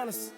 honest.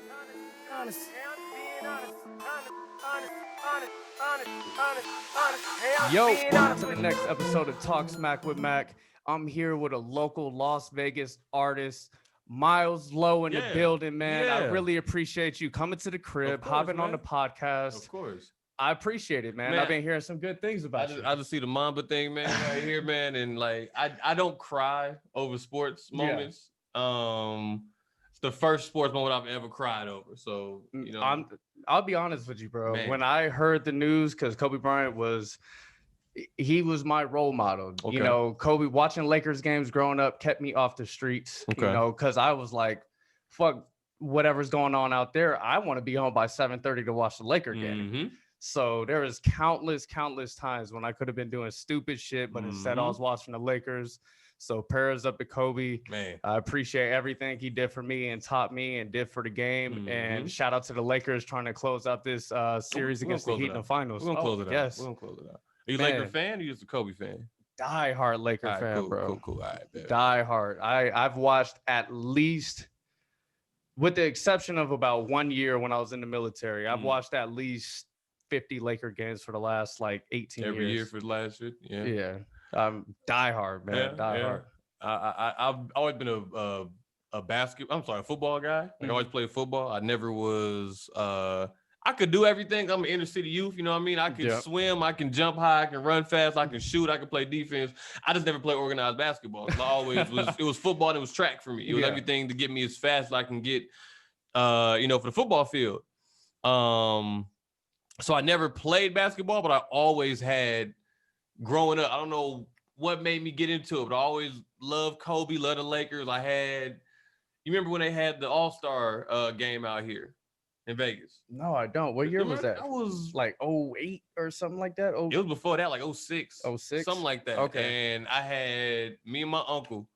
Yo, welcome to the next episode of Talk Smack with Mac. I'm here with a local Las Vegas artist, Miles Lowe in the building, man. I really appreciate you coming to the crib, hopping on the podcast. Of course. I appreciate it, man. I've been hearing some good things about you. I just see the Mamba thing, man, right here, man. And like, I don't cry over sports moments. It's the first sports moment I've ever cried over. So, you know, I'll be honest with you, bro. Man. When I heard the news, because Kobe Bryant was my role model. Okay. You know, Kobe watching Lakers games growing up kept me off the streets, you know, because I was like, fuck whatever's going on out there. I want to be home by 7:30 to watch the Laker game. Mm-hmm. So there was countless times when I could have been doing stupid shit, but instead I was watching the Lakers. So prayers up to Kobe. Man. I appreciate everything he did for me and taught me and did for the game. And shout out to the Lakers trying to close out this series against the Heat in the finals. We're gonna close it out. Yes. We're gonna close it out. Are you a Laker fan or you just a Kobe fan? Die-hard Laker fan, cool, bro. Cool. All right, bet. Die-hard. I've watched at least, with the exception of about 1 year when I was in the military, I've watched at least 50 Laker games for the last like 18 years. Every year for the last shit. Yeah. Die-hard, man. Die-hard. I've always been a football guy. Like I always played football. I never was I could do everything. I'm an inner city youth, you know what I mean? I can swim, I can jump high, I can run fast, I can shoot, I can play defense. I just never played organized basketball. I always it was football and it was track for me. It was everything to get me as fast as I can get for the football field. So I never played basketball, but I always had, growing up, I don't know what made me get into it, but I always loved Kobe, loved the Lakers. You remember when they had the All-Star game out here in Vegas? No, I don't. What year was that? That was like 08 or something like that. It was before that, like 06. 06? Something like that. Okay. And I had me and my uncle.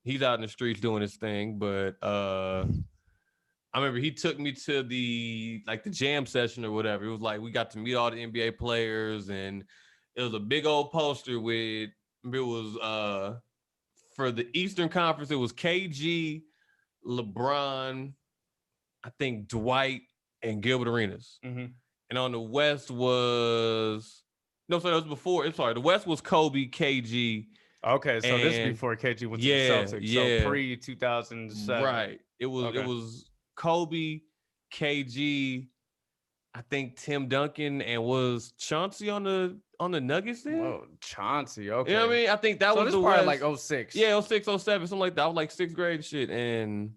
He's out in the streets doing his thing, but I remember he took me to the jam session or whatever. It was like we got to meet all the NBA players, and it was a big old poster with, it was for the Eastern Conference, it was KG, LeBron, I think Dwight, and Gilbert Arenas. And on the West was the West was Kobe, KG. Okay, so this is before KG went to the Celtics. So pre-2007. Right. It was Kobe, KG, I think Tim Duncan, and was Chauncey on the Nuggets then? Whoa, Chauncey, okay. You know what I mean? I think that was this the probably West. like 06. Yeah, 06, 07, something like that. I was like sixth grade shit. And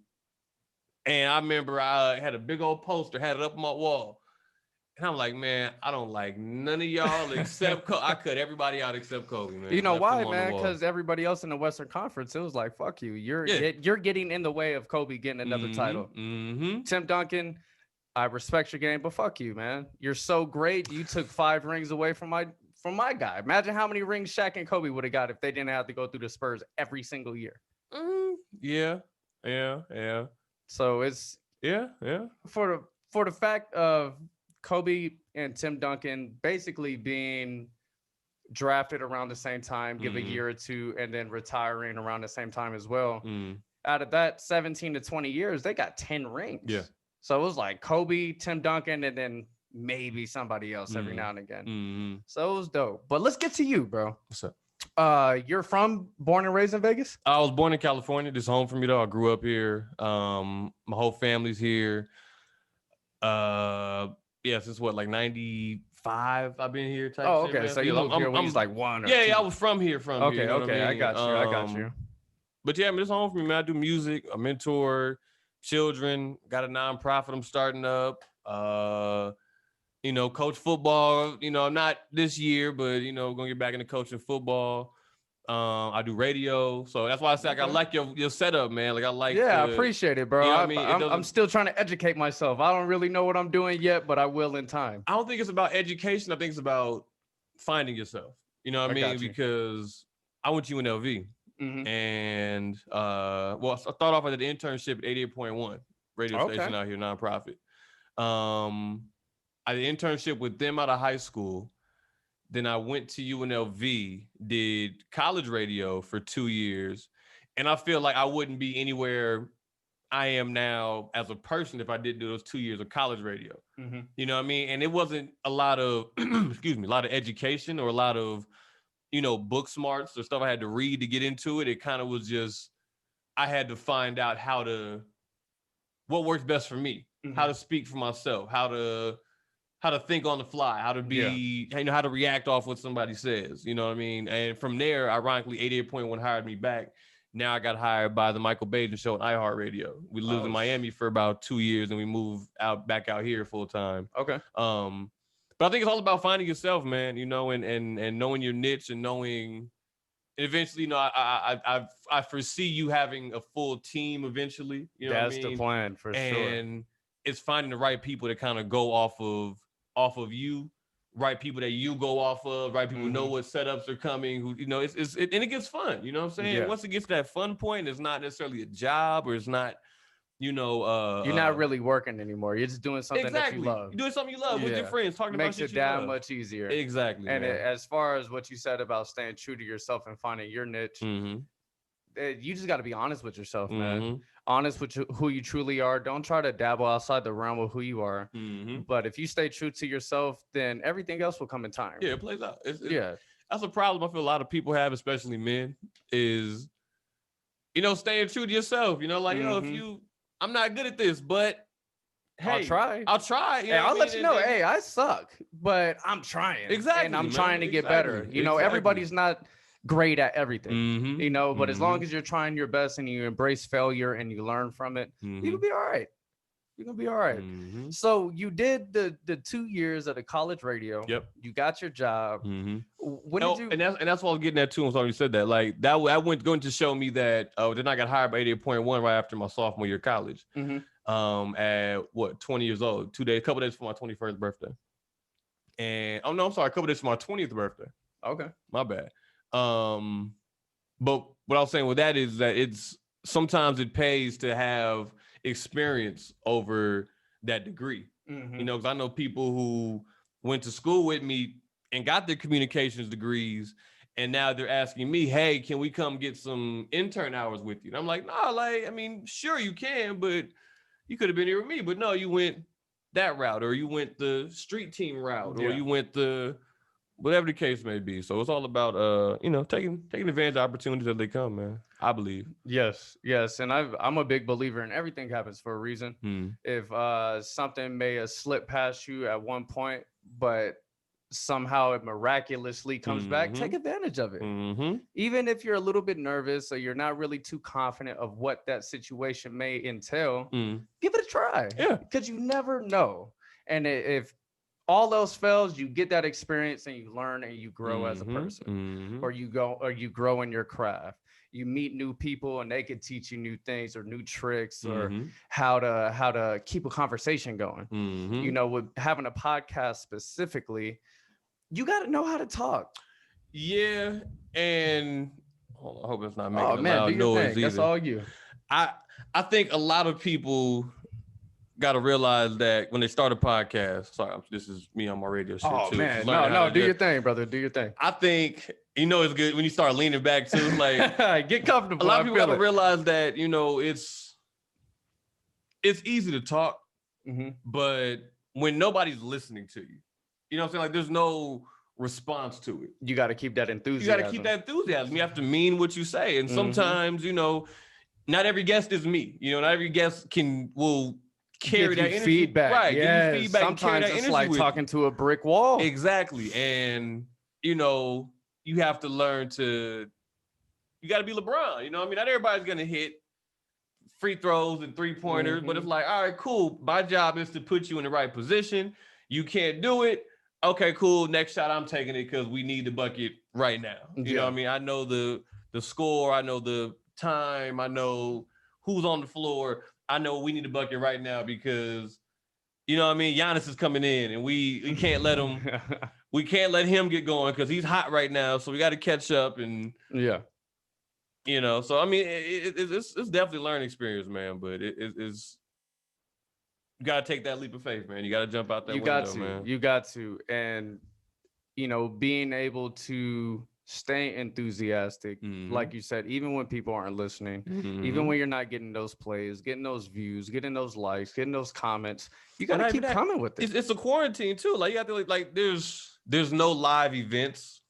I remember I had a big old poster, had it up on my wall. And I'm like, man, I don't like none of y'all except Kobe. I cut everybody out except Kobe, man. You know why, man? Because everybody else in the Western Conference, it was like, fuck you. You're getting in the way of Kobe getting another title. Tim Duncan, I respect your game, but fuck you, man. You're so great. You took 5 rings away from my guy. Imagine how many rings Shaq and Kobe would have got if they didn't have to go through the Spurs every single year. Yeah. So it's for the fact of Kobe and Tim Duncan basically being drafted around the same time, give a year or two, and then retiring around the same time as well. Out of that 17 to 20 years, they got 10 rings. Yeah. So it was like Kobe, Tim Duncan, and then maybe somebody else every now and again. So it was dope. But let's get to you, bro. What's up? You're born and raised in Vegas? I was born in California. This is home for me, though. I grew up here. My whole family's here. Since like 95, I've been here. Type okay. shit, So you moved here when you was like 1 or 2. I was from here. Okay, here, you know okay. I I mean? got you. But yeah, I mean, it's home for me, man. I do music. I mentor children. Got a nonprofit I'm starting up. Coach football. Not this year, but gonna get back into coaching football. I do radio, so that's why I say I like your setup, man. Like I like. Yeah, I appreciate it, bro. You know what I mean? I'm still trying to educate myself. I don't really know what I'm doing yet, but I will in time. I don't think it's about education. I think it's about finding yourself. You know what I mean? Got you. Because I went to UNLV, and I started off at the internship at 88.1 radio station out here, nonprofit. I did internship with them out of high school. Then I went to UNLV, did college radio for 2 years. And I feel like I wouldn't be anywhere I am now as a person if I didn't do those 2 years of college radio. You know what I mean? And it wasn't a lot of, a lot of education or a lot of, book smarts or stuff I had to read to get into it. It kind of was just, I had to find out what works best for me, how to speak for myself, how to think on the fly, how to be, how to react off what somebody says, you know what I mean? And from there, ironically, 88.1 hired me back. Now I got hired by the Michael Bajan Show on iHeartRadio. We lived in Miami for about 2 years and we moved back out here full time. Okay. But I think it's all about finding yourself, man, and knowing your niche and knowing, and eventually, I foresee you having a full team eventually. That's the plan for sure. And it's finding the right people to kind of go off of you. Right people that you go off of, right people who know what setups are coming, who, and it gets fun, you know what I'm saying? Yeah. Once it gets to that fun point, it's not necessarily a job or it's not, you're not really working anymore. You're just doing something that you love. You're doing something you love with your friends, talking about shit you love. Makes it that much easier. Exactly. And as far as what you said about staying true to yourself and finding your niche, you just got to be honest with yourself, man. Honest with who you truly are. Don't try to dabble outside the realm of who you are. But if you stay true to yourself, then everything else will come in time. Yeah, it plays out. That's a problem I feel a lot of people have, especially men, is, staying true to yourself. If I'm not good at this, but hey, I'll try. Hey, I'll let you know. Hey, I suck, but I'm trying. Exactly. And I'm trying to get better. Everybody's not great at everything, but as long as you're trying your best and you embrace failure and you learn from it, you'll be all right. You're gonna be all right. So you did the 2 years of the college radio. Yep. You got your job. When did you? And that's what I was getting at too. I'm sorry you said that. Like that, I going to show me that. Then I got hired by 88.1 right after my sophomore year of college. At 20 years old, a couple days for my 21st birthday. And a couple days for my 20th birthday. Okay, my bad. But what I was saying with that is that sometimes it pays to have experience over that degree. Because I know people who went to school with me and got their communications degrees, and now they're asking me, hey, can we come get some intern hours with you? And I'm like, no, sure you can, but you could have been here with me. But no, you went that route, or you went the street team route, or you went the whatever the case may be. So it's all about, taking advantage of opportunities as they come, man. I believe. Yes. And I'm a big believer in everything happens for a reason. If something may have slipped past you at one point, but somehow it miraculously comes back, take advantage of it. Even if you're a little bit nervous or you're not really too confident of what that situation may entail, give it a try. Yeah. Because you never know. And if all else fails, you get that experience and you learn and you grow as a person, or you grow in your craft. You meet new people and they can teach you new things or new tricks or how to keep a conversation going. With having a podcast specifically, you got to know how to talk. Yeah, and I hope it's not making a loud do your noise. Thing. That's all you. I think a lot of people got to realize that when they start a podcast. Sorry, this is me on my radio shit too. Man, no, do your thing, brother. Do your thing. I think it's good when you start leaning back too. Like, get comfortable. A lot of people got to realize that it's easy to talk, but when nobody's listening to you, you know what I'm saying? Like, there's no response to it. You got to keep that enthusiasm. You got to keep that enthusiasm. You have to mean what you say, and sometimes not every guest is me. Not every guest will carry that energy. Feedback. Right. Yes. Give you feedback. Sometimes it's like talking to a brick wall. Exactly. And, you have to learn you got to be LeBron. Not everybody's going to hit free throws and 3-pointers, but it's like, all right, cool. My job is to put you in the right position. You can't do it. Okay, cool. Next shot, I'm taking it because we need the bucket right now. You know what I mean? I know the score. I know the time. I know who's on the floor. I know we need a bucket right now because, Giannis is coming in and we can't let him, we can't let him get going because he's hot right now. So we got to catch up and so, it's definitely a learning experience, man, but it's, you got to take that leap of faith, man. You got to jump out that window, man. You got to. And, being able to Stay enthusiastic. Like you said, even when people aren't listening, even when you're not getting those plays, getting those views, getting those likes, getting those comments, you got to keep coming with it. It's a quarantine too. Like you have to like there's no live events.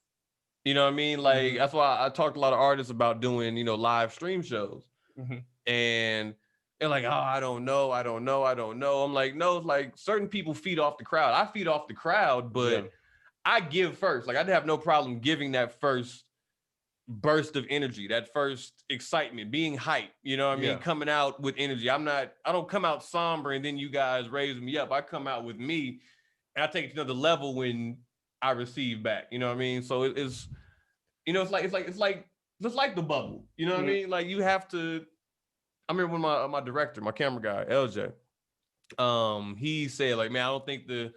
You know what I mean? Like that's why I talked to a lot of artists about doing, live stream shows. And they're like, oh, I don't know. I'm like, no, like certain people feed off the crowd. I feed off the crowd, but I give first. Like I'd have no problem giving that first burst of energy, that first excitement, being hype, you know what I mean? Coming out with energy. I don't come out somber and then you guys raise me up. I come out with me and I take it to another level when I receive back, you know what I mean? So it's it's like the bubble, you know what I mean? Like you have to. I remember when my director, my camera guy, LJ, he said like, man, I don't think the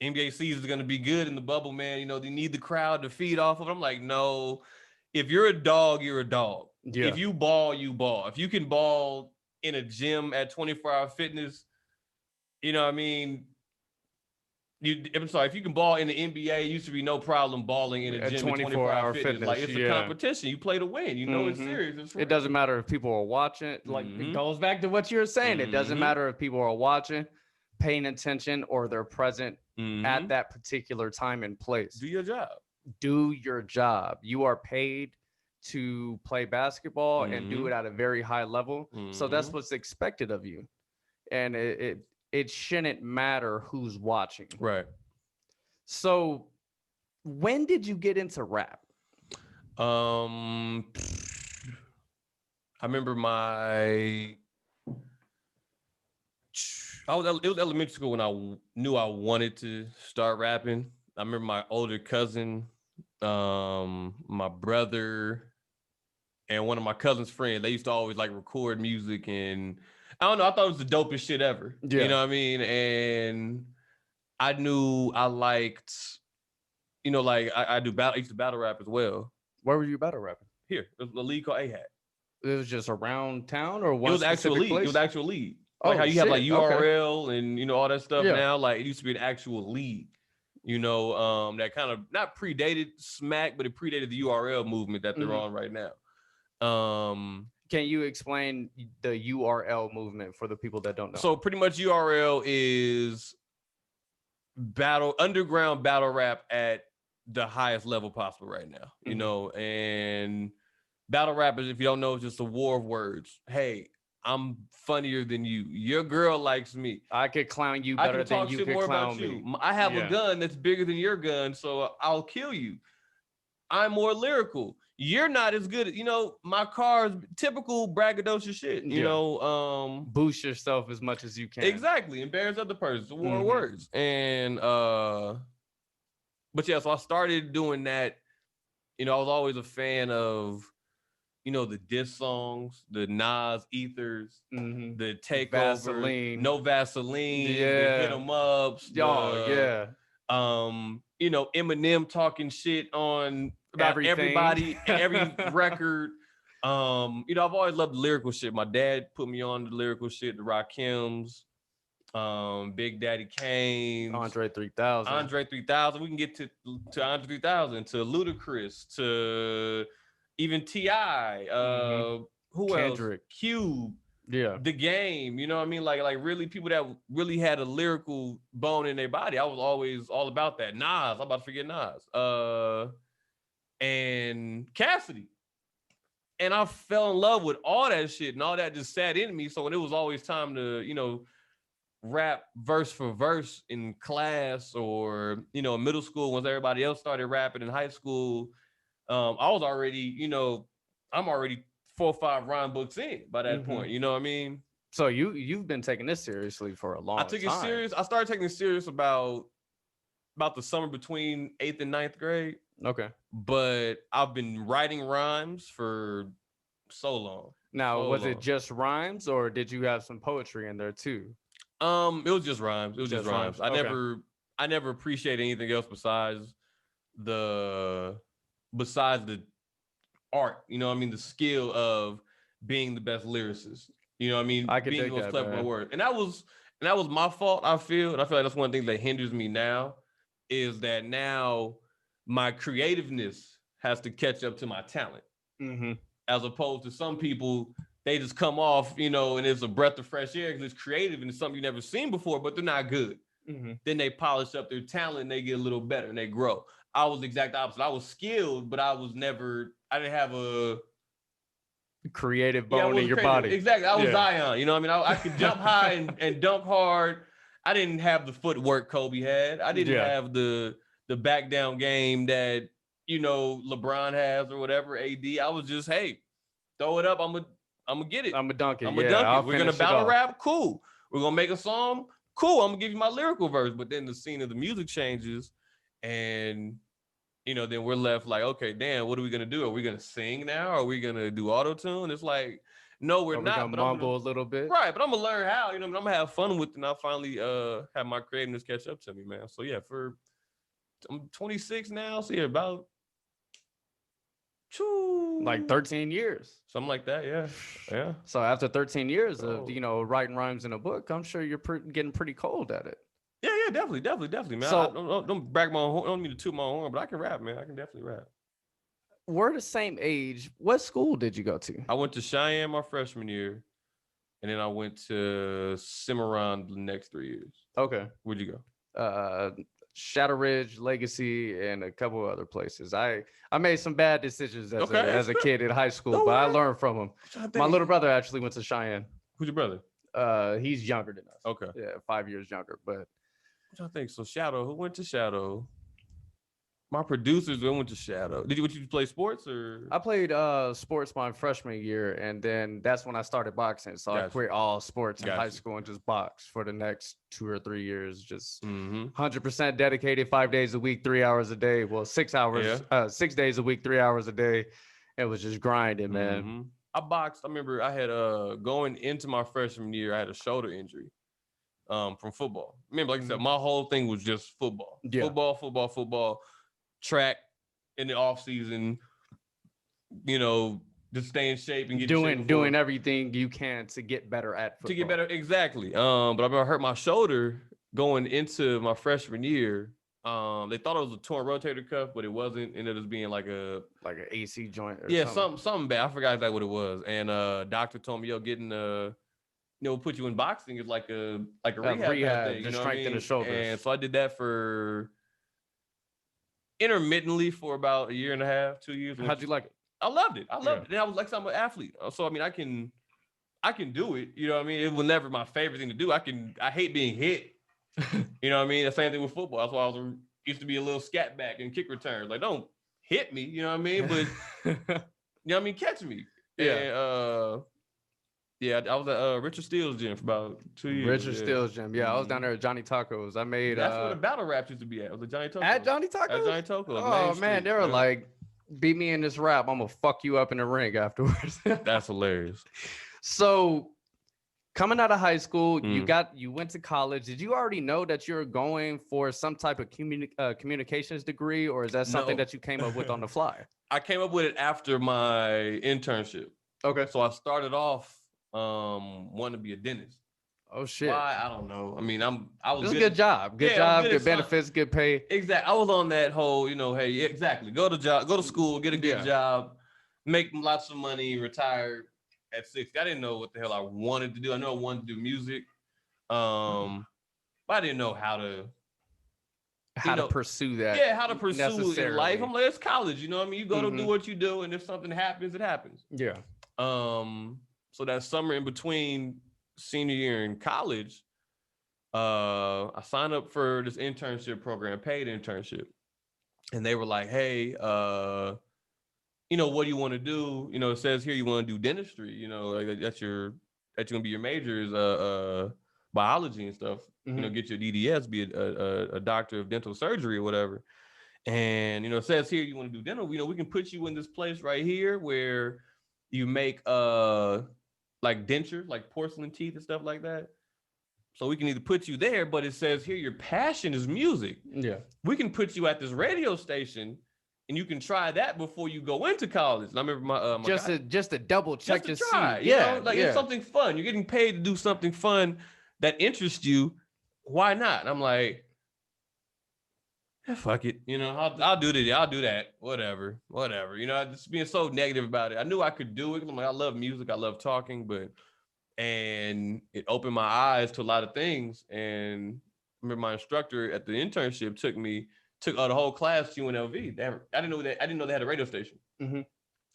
NBA season is going to be good in the bubble, man. They need the crowd to feed off of it. I'm like, no, if you're a dog, you're a dog. Yeah. If you ball, you ball. If you can ball in a gym at 24-hour fitness, you know what I mean? I'm sorry, if you can ball in the NBA, it used to be no problem balling in a gym at 24-hour fitness. Like it's a competition. You play to win. It's serious. It doesn't matter if people are watching. Like it goes back to what you were saying. It doesn't matter if people are watching, paying attention, or they're present at that particular time and place. Do your job. Do your job. You are paid to play basketball and do it at a very high level. So that's what's expected of you. And it shouldn't matter who's watching. Right. So when did you get into rap? I remember it was elementary school when I knew I wanted to start rapping. I remember my older cousin, my brother, and one of my cousin's friends. They used to always like record music, and I don't know. I thought it was the dopest shit ever. Yeah. You know what I mean? And I knew I liked, like I used to battle rap as well. Where were you battle rapping? Here, it was a league called AHAT. It was just around town, or one? It was actual league. Place? It was actual league. Like how you have like URL and all that stuff now. Like it used to be an actual league. That kind of not predated Smack, but it predated the URL movement that they're on right now. Can you explain the URL movement for the people that don't know? So pretty much URL is underground battle rap at the highest level possible right now, and battle rap is, if you don't know, it's just a war of words. Hey, I'm funnier than you. Your girl likes me. I could clown you better than you could clown me. I have a gun that's bigger than your gun, so I'll kill you. I'm more lyrical. You're not as good. My car's typical braggadocious shit. Boost yourself as much as you can. Exactly. Embarrass other persons. War words. And but yeah, so I started doing that. I was always a fan of, the diss songs, the Nas Ethers, the Takeover, Vaseline. No Vaseline, the Hit 'em Ups. Eminem talking shit on everybody, every record. I've always loved the lyrical shit. My dad put me on the lyrical shit, the Rakims, Big Daddy Kane, Andre 3000. We can get to Andre 3000, to Ludacris, to even T.I. Who Kendrick. else? Cube. Yeah. The Game. You know what I mean? Like really people that really had a lyrical bone in their body. I was always all about that. Nas. I'm about to forget Nas. And Cassidy. And I fell in love with all that shit, and all that just sat in me. So when it was always time to, rap verse for verse in class, or, in middle school, once everybody else started rapping in high school, I was already, I'm already 4 or 5 rhyme books in by that point. You know what I mean? So you've been taking this seriously for a long time. I took it serious. I started taking it serious about the summer between 8th and 9th grade. Okay. But I've been writing rhymes for so long. Now, was it just rhymes, or did you have some poetry in there too? It was just rhymes. It was just rhymes. I never appreciated anything else besides the art, the skill of being the best lyricist. You know what I mean? Being the most clever word. And that was my fault, I feel. And I feel like that's one thing that hinders me now, is that now my creativeness has to catch up to my talent. As opposed to some people, they just come off, you know, and it's a breath of fresh air because it's creative and it's something you've never seen before, but they're not good. Then they polish up their talent and they get a little better and they grow. I was the exact opposite. I was skilled, but I didn't have a creative bone in your body. Exactly. I was Zion. You know what I mean? I could jump high and dunk hard. I didn't have the footwork Kobe had. I didn't have the back down game that, you know, LeBron has or whatever, AD. I was just, hey, throw it up. I'm gonna get it. I'm gonna dunk it. I'm gonna dunk it. We're gonna battle rap. Cool. We're gonna make a song. Cool. I'm gonna give you my lyrical verse. But then the scene of the music changes, and you know, then we're left like, okay, damn, what are we gonna do? Are we gonna sing now? Are we gonna do auto-tune? It's like, no, we're not. Gonna mumble a little bit. Right, but I'm gonna learn how, you know, I'm gonna have fun with it, and I'll finally have my creativeness catch up to me, man. So yeah, I'm 26 now, so yeah, about like 13 years. Something like that, yeah. So after 13 years of, you know, writing rhymes in a book, I'm sure you're getting pretty cold at it. Yeah, definitely, man. So, don't brag my own horn. I don't mean to toot my own horn, but I can rap, man. I can definitely rap. We're the same age. What school did you go to? I went to Cheyenne my freshman year, and then I went to Cimarron the next 3 years. Okay. Where'd you go? Shadow Ridge, Legacy, and a couple of other places. I made some bad decisions as a kid in high school, but I learned from them. My little brother actually went to Cheyenne. Who's your brother? He's younger than us. Okay. Yeah, 5 years younger. But I think so. Shadow. Who went to Shadow? My producers went to Shadow. Did you play sports or? I played sports my freshman year, and then that's when I started boxing. So I quit all sports in high school and just boxed for the next 2 or 3 years. Just 100% dedicated, 5 days a week, 3 hours a day. Well, 6 hours, 6 days a week, 3 hours a day. It was just grinding, man. I boxed. I remember I had going into my freshman year, I had a shoulder injury from football. Remember, like I said, my whole thing was just football. Yeah. Football. Track in the off season, you know, to stay in shape and get doing everything you can to get better at football. To get better, exactly. But I remember I hurt my shoulder going into my freshman year. They thought it was a torn rotator cuff, but it wasn't. It ended up being like an AC joint. Or something bad. I forgot exactly what it was. And doctor told me, getting put you in boxing is like a rehab thing, to strengthen the shoulders. And so I did that for intermittently for about 1.5 years, 2 years. How'd you like it? I loved it. And I was like, I'm an athlete. So I mean, I can do it. You know what I mean? It was never my favorite thing to do. I hate being hit. You know what I mean? The same thing with football. That's why I used to be a little scat back and kick returns. Like, don't hit me. You know what I mean? But you know what I mean? Catch me. Yeah. And, I was at Richard Steele's gym for about 2 years. Richard Steele's gym. Yeah, I was down there at Johnny Tacos. I made that's where the battle rap used to be at. Was it Johnny Tacos? At Johnny Tacos? At Johnny Tacos. Oh man, they were like, beat me in this rap. I'm gonna fuck you up in the ring afterwards. That's hilarious. So coming out of high school, you went to college. Did you already know that you're going for some type of communications degree, or is that something that you came up with on the fly? I came up with it after my internship. Okay. So I started off wanting to be a dentist. Oh shit. Why? I don't know. I mean, I was. It was a good job. Good job, good benefits, good pay. Exactly. I was on that whole, hey, exactly. Go to school, get a good job, make lots of money, retire at 60. I didn't know what the hell I wanted to do. I know I wanted to do music. But I didn't know how to pursue that. Yeah, how to pursue it in life. I'm like, it's college, you know what I mean? You go to do what you do, and if something happens, it happens. Yeah. So that summer in between senior year in college, I signed up for this internship program, paid internship. And they were like, hey, what do you want to do? It says here you want to do dentistry, like that's gonna be your major is biology and stuff. Get your DDS, be a doctor of dental surgery or whatever. And it says here you want to do dental, we can put you in this place right here where you make like dentures, like porcelain teeth and stuff like that. So we can either put you there, but it says here your passion is music. Yeah. We can put you at this radio station and you can try that before you go into college. And I remember my just to double check to try, see. It's something fun. You're getting paid to do something fun that interests you. Why not? And I'm like, fuck it. You know, I'll do that. I'll do that. Whatever. You know, just being so negative about it. I knew I could do it. I'm like, I love music. I love talking, and it opened my eyes to a lot of things. And I remember my instructor at the internship took the whole class to UNLV. I didn't know they had a radio station. Mm-hmm.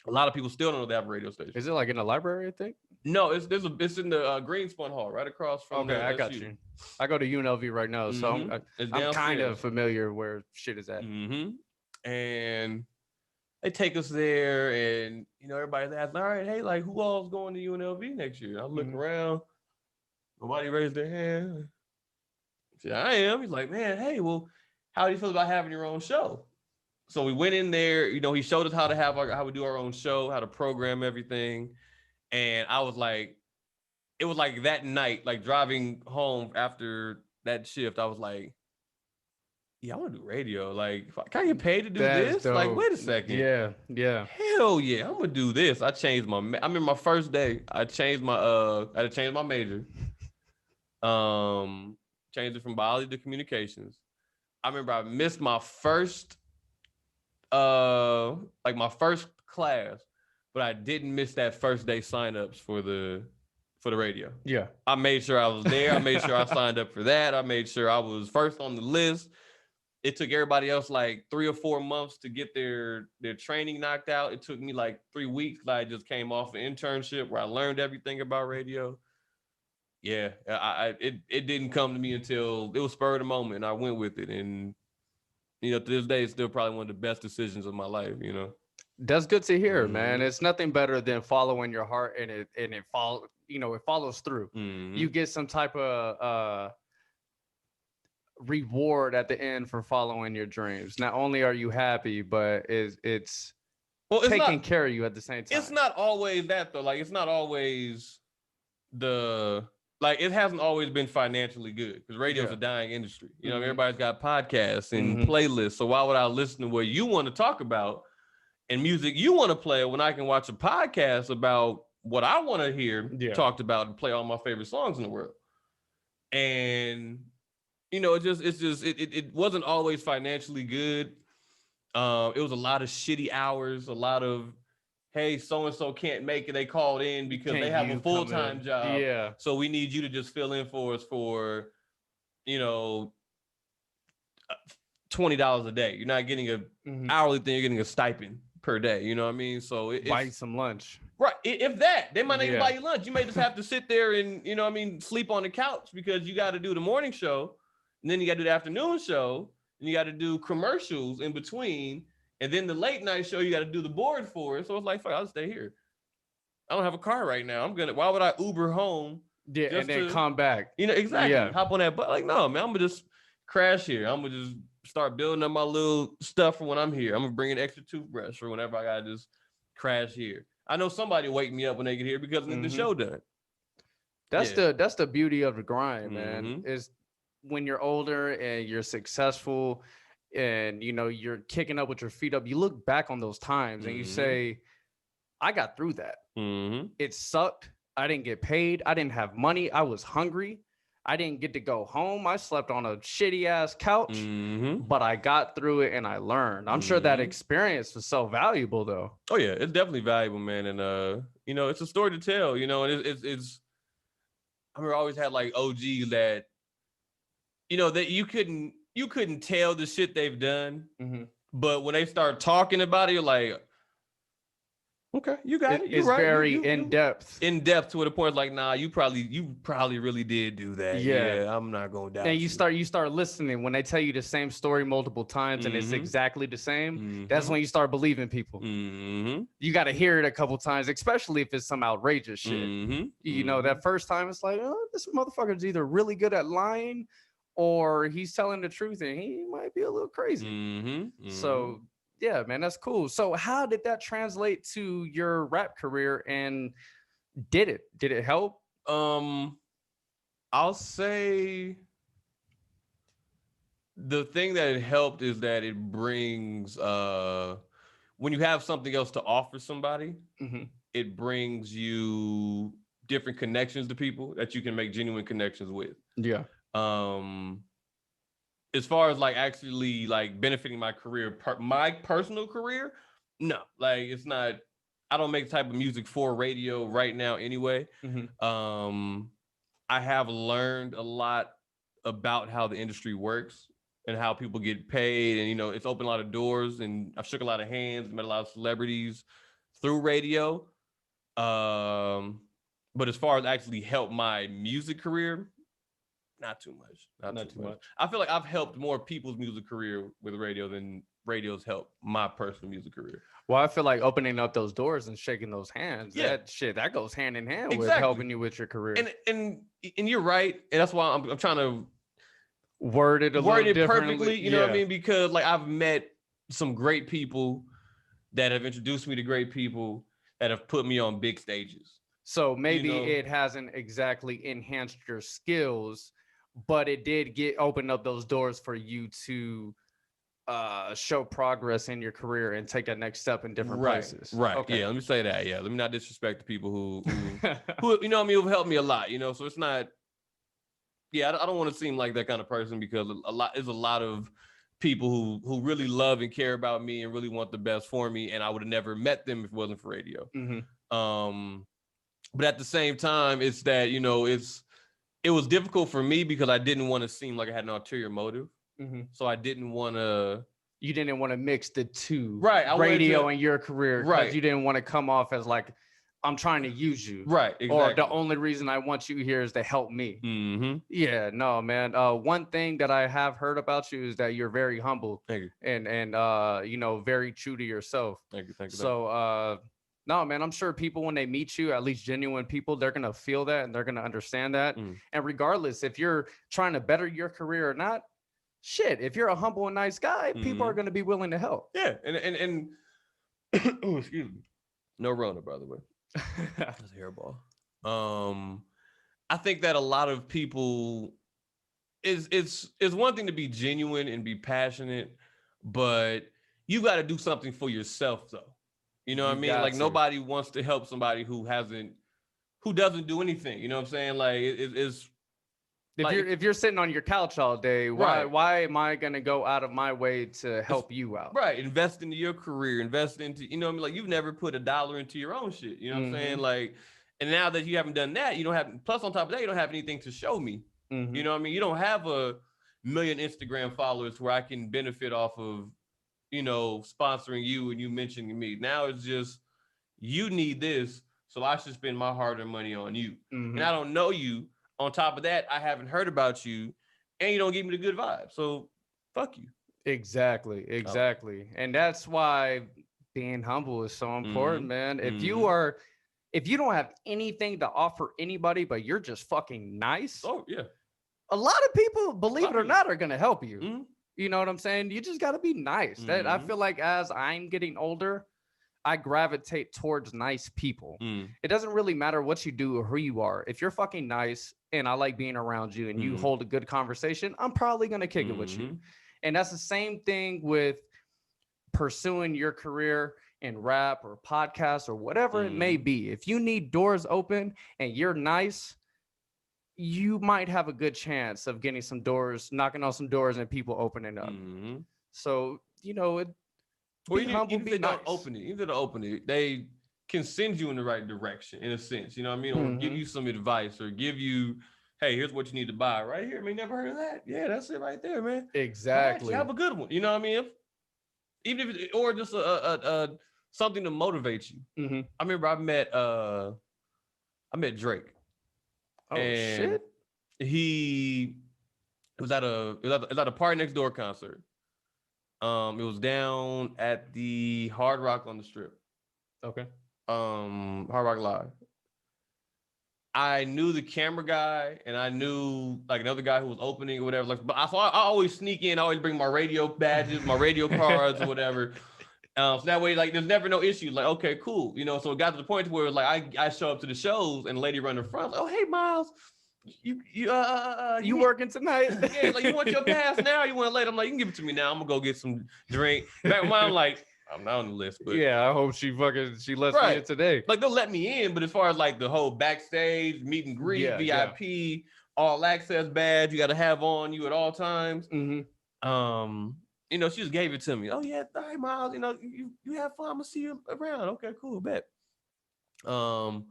A lot of people still don't know they have a radio station. Is it like in the library, I think? No, it's in the Greenspun Hall right across from. Okay, I got you. I go to UNLV right now, so I'm kind of familiar where shit is at. Mm-hmm. And they take us there, and you know everybody's asking, all right, hey, like who all's going to UNLV next year? I look around, nobody raised their hand. I said, I am. He's like, man, hey, well, how do you feel about having your own show? So we went in there, you know, he showed us how we do our own show, how to program everything. And I was like, it was like that night, like driving home after that shift, I was like, yeah, I want to do radio. Like, can I get paid to do this? Dope. Like, wait a second. Yeah. Hell yeah, I'm gonna do this. I remember my first day, I had to change my major. Changed it from biology to communications. I remember I missed my first my first class, but I didn't miss that first day signups for the radio. Yeah. I made sure I was there. I made sure I signed up for that. I made sure I was first on the list. It took everybody else like 3 or 4 months to get their training knocked out. It took me like 3 weeks. I just came off an internship where I learned everything about radio. Yeah, it didn't come to me until it was spur of the moment, and I went with it. And you know, to this day, it's still probably one of the best decisions of my life. You know, that's good to hear, man. It's nothing better than following your heart, and it follows through. Mm-hmm. You get some type of reward at the end for following your dreams. Not only are you happy, but it's taking care of you at the same time. It's not always that though. Like it's not always it hasn't always been financially good because radio's a dying industry. You know, everybody's got podcasts and playlists. So why would I listen to what you want to talk about and music you want to play when I can watch a podcast about what I want to hear talked about and play all my favorite songs in the world? And you know, it wasn't always financially good. It was a lot of shitty hours, a lot of, hey, so-and-so can't make it. They called in because they have a full-time job. Yeah. So we need you to just fill in for us for, you know, $20 a day. You're not getting a hourly thing. You're getting a stipend per day. You know what I mean? So buy some lunch. Right. If that, they might not even buy you lunch. You may just have to sit there and, you know what I mean, sleep on the couch because you got to do the morning show. And then you got to do the afternoon show. And you got to do commercials in between. And then the late night show, you got to do the board for it. So it's like, fuck, I'll stay here. I don't have a car right now. Why would I Uber home? Yeah, and then come back. You know, exactly. Yeah. Hop on that. But like, no, man, I'm going to just crash here. I'm going to just start building up my little stuff for when I'm here. I'm going to bring an extra toothbrush for whenever I got to just crash here. I know somebody wake me up when they get here because the show done. That's the beauty of the grind, man. Is when you're older and you're successful and, you know, you're kicking up with your feet up, you look back on those times and you say, I got through that. It sucked. I didn't get paid. I didn't have money. I was hungry. I didn't get to go home. I slept on a shitty ass couch, but I got through it and I learned. I'm sure that experience was so valuable though. Oh yeah, it's definitely valuable, man. And you know, it's a story to tell, you know, and it's I remember I always had like OGs that, you know, that you couldn't tell the shit they've done, but when they start talking about it, you're like, okay, you got it. It's right. Very in depth. In depth to the point like, nah, you probably really did do that. Yeah, I'm not gonna doubt. And you start listening when they tell you the same story multiple times and it's exactly the same. That's when you start believing people. You got to hear it a couple times, especially if it's some outrageous shit. You know, that first time it's like, oh, this motherfucker's either really good at lying or he's telling the truth and he might be a little crazy. So yeah, man, that's cool. So how did that translate to your rap career and did it help? I'll say the thing that it helped is that it brings when you have something else to offer somebody, it brings you different connections to people that you can make genuine connections with. Yeah. as far as like actually like benefiting my career, my personal career, no, like it's not. I don't make the type of music for radio right now anyway. I have learned a lot about how the industry works and how people get paid, and it's opened a lot of doors, and I've shook a lot of hands, met a lot of celebrities through radio. But as far as actually help my music career, not too much. Not too much. I feel like I've helped more people's music career with radio than radio's helped my personal music career. Well, I feel like opening up those doors and shaking those hands, that goes hand in hand with helping you with your career. And you're right, and that's why I'm trying to word it perfectly. You know what I mean? Because like I've met some great people that have introduced me to great people that have put me on big stages. So maybe it hasn't exactly enhanced your skills, but it did open up those doors for you to show progress in your career and take that next step in different places. Right. Okay. Yeah. Let me say that. Yeah. Let me not disrespect the people who who've helped me a lot. So it's not. Yeah. I don't want to seem like that kind of person, because there's a lot of people who really love and care about me and really want the best for me, and I would have never met them if it wasn't for radio. But at the same time, it's that it was difficult for me because I didn't want to seem like I had an ulterior motive. So I didn't want to. You didn't want to mix the two, right? Radio and your career, right? You didn't want to come off as like, I'm trying to use you, right? Exactly. Or the only reason I want you here is to help me. Yeah, no, man. One thing that I have heard about you is that you're very humble. Thank you. And very true to yourself. Thank you. So no, man, I'm sure people, when they meet you, at least genuine people, they're going to feel that and they're going to understand that. And regardless, if you're trying to better your career or not, shit, if you're a humble and nice guy, people are going to be willing to help. Yeah. And oh, excuse me. No Rona, by the way. That's a hairball. I think that a lot of people it's one thing to be genuine and be passionate, but you got to do something for yourself though. You know what I mean? Like nobody wants to help somebody who doesn't do anything. You know what I'm saying? Like it's if you're sitting on your couch all day, why am I gonna go out of my way to help you out? Right. Invest into your career, invest into, what I mean? Like you've never put $1 into your own shit. You know what I'm saying? Like, and now that you haven't done that, you don't have, plus on top of that, you don't have anything to show me. You know what I mean? You don't have 1 million Instagram followers where I can benefit off of, sponsoring you and you mentioning me. Now it's just, you need this, so I should spend my hard-earned money on you. And I don't know you. On top of that, I haven't heard about you, and you don't give me the good vibe. So, fuck you. Exactly. And that's why being humble is so important, man. If you don't have anything to offer anybody, but you're just fucking nice. Oh, yeah. A lot of people, believe it or not, are going to help you. You know what I'm saying? You just got to be nice. That I feel like as I'm getting older, I gravitate towards nice people. It doesn't really matter what you do or who you are. If you're fucking nice and I like being around you and you hold a good conversation, I'm probably going to kick it with you. And that's the same thing with pursuing your career in rap or podcast or whatever it may be. If you need doors open and you're nice, you might have a good chance of getting some doors, knocking on some doors and people opening up. So, even if they don't open it, they can send you in the right direction in a sense, you know what I mean? Or give you some advice or give you, hey, here's what you need to buy right here. I mean, never heard of that. Yeah, that's it right there, man. Exactly. Have a good one. You know what I mean? Even if or just something to motivate you. I remember I met Drake. Oh shit. It was at a Party Next Door concert. It was down at the Hard Rock on the Strip. Okay. Hard Rock Live. I knew the camera guy and I knew like another guy who was opening or whatever. Like, but I always sneak in. I always bring my radio badges, my radio cards or whatever. So that way, like, there's never no issue. Like, okay, cool. So it got to the point where like I show up to the shows and the lady run in front. Like, oh, hey, Miles, you working tonight? Yeah, like you want your pass now? You want it later? I'm like, you can give it to me now. I'm gonna go get some drink. Back when I'm like, I'm not on the list, but yeah, I hope she lets me in today. Like they'll let me in, but as far as like the whole backstage meet and greet, VIP, all access badge, you got to have on you at all times. You know, she just gave it to me. Oh yeah, all right, Miles. You know, you have fun. I'm gonna see you around. Okay, cool, bet. I'm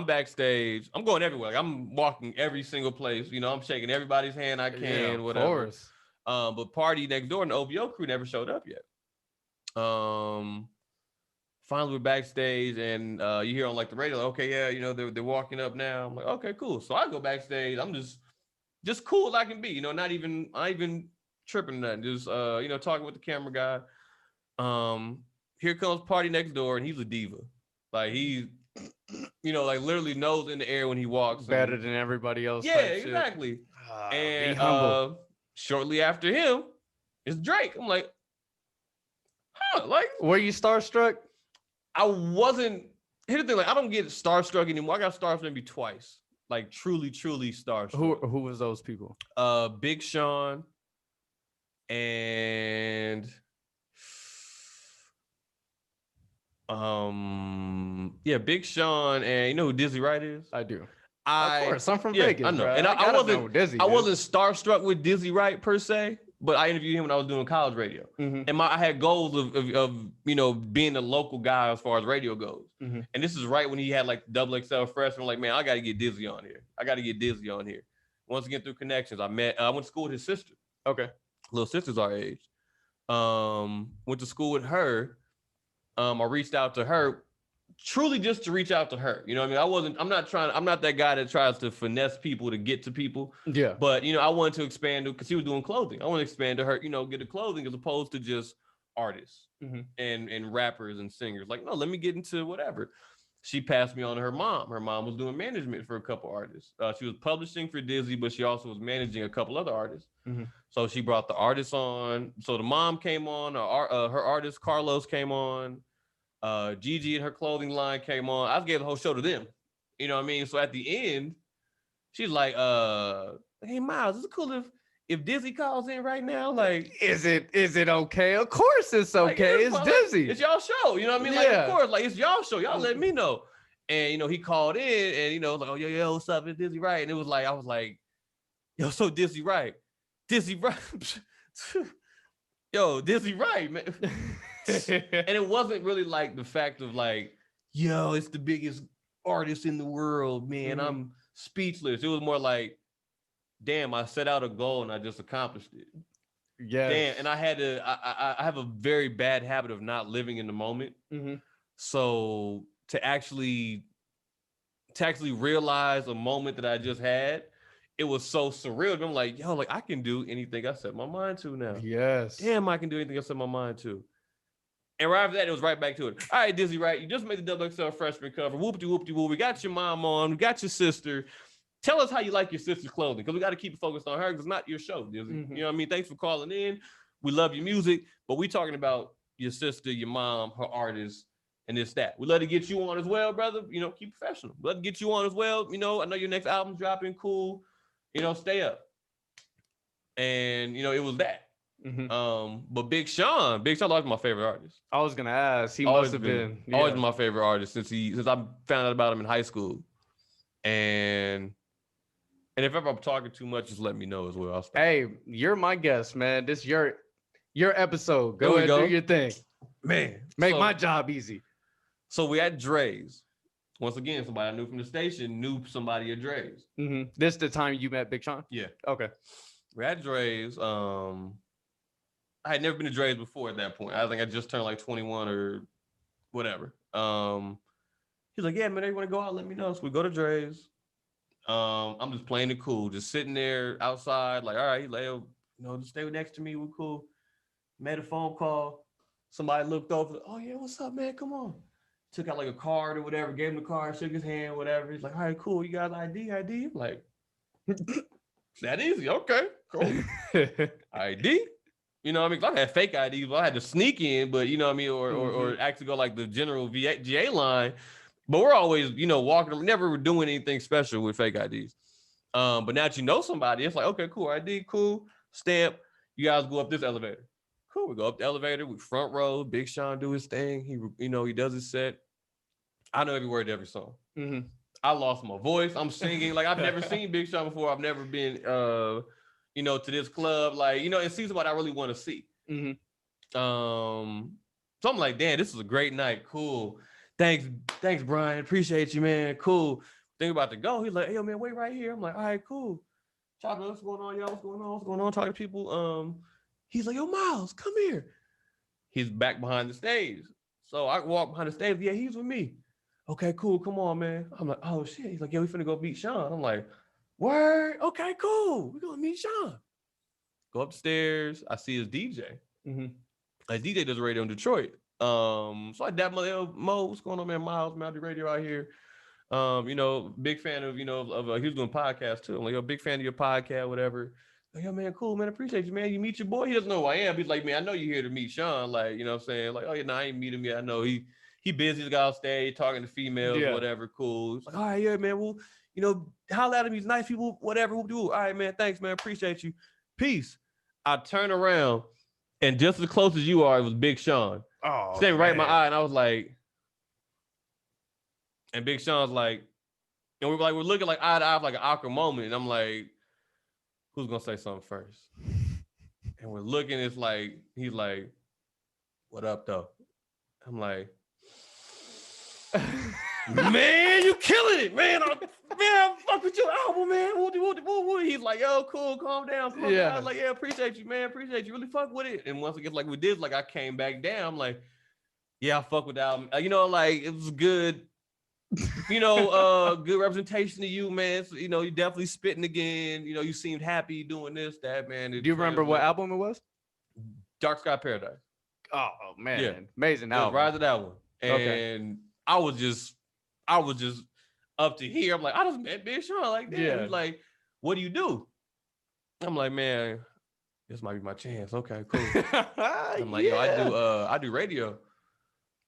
backstage. I'm going everywhere. Like, I'm walking every single place. You know, I'm shaking everybody's hand I can, whatever. Of course. But party next door and the OVO crew never showed up yet. Finally we're backstage and you hear on like the radio, like, okay, yeah, you know, they're walking up now. I'm like, okay, cool. So I go backstage. I'm just cool as I can be, you know, not even tripping nothing. Just you know, talking with the camera guy. Here comes party next door, and he's a diva. Like, he's, you know, like literally nose in the air when he walks. Better than everybody else. Yeah, exactly. And shortly after him is Drake. I'm like, huh, like, were you starstruck? I wasn't. Here's the thing, like, I don't get starstruck anymore. I got starstruck maybe twice. Like, truly starstruck. Who was those people? Big Sean and Big Sean, and you know who Dizzy Wright is? I do. Of course, I'm from Vegas. I know. Bro. And I wasn't starstruck with Dizzy Wright per se, but I interviewed him when I was doing college radio. Mm-hmm. And I had goals of you know, being a local guy as far as radio goes. Mm-hmm. And this is right when he had like XXL freshman. I'm like, man, I got to get Dizzy on here. Once again, through connections, I went to school with his sister. Okay. Little sister's our age. Went to school with her. I reached out to her truly just to reach out to her. You know what I mean? I'm not that guy that tries to finesse people to get to people. Yeah. But, you know, I wanted to expand because he was doing clothing. I want to expand to her, you know, get the clothing as opposed to just artists and rappers and singers. Like, no, let me get into whatever. She passed me on to her mom. Her mom was doing management for a couple artists. She was publishing for Dizzy, but she also was managing a couple other artists. Mm-hmm. So she brought the artists on. So the mom came on. Her artist, Carlos, came on. Gigi and her clothing line came on. I gave the whole show to them. You know what I mean? So at the end, she's like, hey, Miles, is it cool if Dizzy calls in right now? Like, is it okay? Of course it's okay. Like, it's Dizzy. Like, it's y'all show. You know what I mean? Yeah. Like, of course, like, it's y'all show. Y'all let me know. And, you know, he called in and, you know, like, oh, yo, what's up? It's Dizzy Wright. And it was like, I was like, yo, so Dizzy Wright. Yo, Dizzy Wright, man. And it wasn't really like the fact of like, yo, it's the biggest artist in the world, man. Mm-hmm. I'm speechless. It was more like, damn, I set out a goal and I just accomplished it. Yeah. Damn. And I have a very bad habit of not living in the moment. Mm-hmm. So to actually realize a moment that I just had, it was so surreal. I'm like, yo, like, I can do anything I set my mind to now. Yes. Damn, I can do anything I set my mind to. And right after that, it was right back to it. All right, Dizzy Wright, you just made the XXL freshman cover. Whoop-de-whoop-de-whoop. We got your mom on. We got your sister. Tell us how you like your sister's clothing, because we got to keep it focused on her, because it's not your show, Dizzy. Mm-hmm. You know what I mean? Thanks for calling in. We love your music, but we talking about your sister, your mom, her artist, and this, that. We love to get you on as well, brother. You know, keep professional. We love to get you on as well. You know, I know your next album's dropping. Cool. You know, stay up. And, you know, it was that. Mm-hmm. But Big Sean was my favorite artist. I was gonna ask. He must have been always my favorite artist since I found out about him in high school. And if ever I'm talking too much, just let me know as well. Hey, you're my guest, man. This your episode. Go ahead, do your thing, man. Make my job easy. So we at Dre's. Once again, somebody I knew from the station knew somebody at Dre's. Mm-hmm. This the time you met Big Sean? Yeah. Okay. We're at Dre's. I had never been to Dre's before at that point. I think I just turned like 21 or whatever. He's like, yeah, man, they want to go out, let me know. So we go to Dre's. I'm just playing it cool, just sitting there outside, like, all right, Leo, you know, just stay next to me, we're cool. Made a phone call. Somebody looked over, oh yeah, what's up, man? Come on. Took out like a card or whatever, gave him the card, shook his hand, whatever. He's like, all right, cool, you guys ID? I'm like, that easy, okay, cool. ID? You know what I mean? I had fake IDs, I had to sneak in, but you know what I mean? Or actually go like the general GA line. But we're always, you know, walking, never doing anything special with fake IDs. But now that you know somebody, it's like, okay, cool, ID, cool, stamp. You guys go up this elevator. Cool, we go up the elevator, we front row, Big Sean do his thing. He does his set. I know every word to every song. Mm-hmm. I lost my voice. I'm singing. Like, I've never seen Big Sean before. I've never been, you know, to this club, like, you know, it seems what I really want to see. Mm-hmm. So I'm like, damn, this is a great night. Cool. Thanks, Brian. Appreciate you, man. Cool. Think about to go. He's like, hey, yo, man, wait right here. I'm like, all right, cool. Chocolate, what's going on, y'all? What's going on? Talking to people. He's like, yo, Miles, come here. He's back behind the stage. So I walk behind the stage. Yeah, he's with me. Okay, cool. Come on, man. I'm like, oh shit. He's like, yeah, we finna go meet Sean. I'm like, word. Okay, cool. We're gonna meet Sean. Go upstairs. I see his DJ. Mm-hmm. His DJ does radio in Detroit. So I dap my Mo. What's going on, man? Miles, man, I do radio out here. You know, big fan of, you know, he was doing podcasts too. I'm like, yo, big fan of your podcast, whatever. Like, yo, man, cool, man. Appreciate you, man. You meet your boy. He doesn't know who I am. He's like, man, I know you're here to meet Sean. Like, you know what I'm saying? Like, oh, yeah, no, I ain't meet him yet. I know he busy. He's got on stage talking to females, whatever. Cool. It's like, all right, yeah, man. Well, you know, holler at him. He's nice people, whatever. We'll do. All right, man. Thanks, man. Appreciate you. Peace. I turn around, and just as close as you are, it was Big Sean. Oh, standing right in my eye, and I was like, and Big Sean's like, and we're looking like eye to eye, like an awkward moment, and I'm like, who's gonna say something first? And we're looking, it's like, he's like, what up though? I'm like, man, you killing it, man. I fuck with your album, man. He's like, yo, cool, calm down. I was like, yeah, appreciate you, man. Appreciate you. Really fuck with it. And once again, like we did, like I came back down. I'm like, yeah, I fuck with the album. You know, like it was good. You know, good representation of you, man. So, you know, you definitely spitting again. You know, you seemed happy doing this, that, man. Do you remember what album it was? Dark Sky Paradise. Oh man, yeah. Amazing album. Rise of that one. And I was just up to here. I'm like, I just met Big Sean. Like, damn. Yeah. He's like, what do you do? I'm like, man, this might be my chance. Okay, cool. I'm like, yo, I do radio.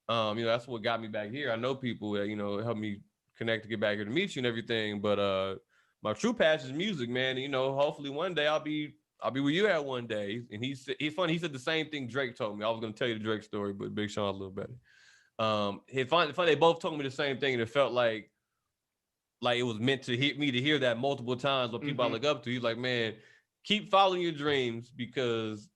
You know, that's what got me back here. I know people that, you know, helped me connect to get back here to meet you and everything. But my true passion is music, man. And, you know, hopefully one day I'll be with you at one day. And he's funny. He said the same thing Drake told me. I was gonna tell you the Drake story, but Big Sean's a little better. It's funny. They both told me the same thing, and it felt like it was meant to hit me to hear that multiple times. What people I look up to. He's like, man, keep following your dreams because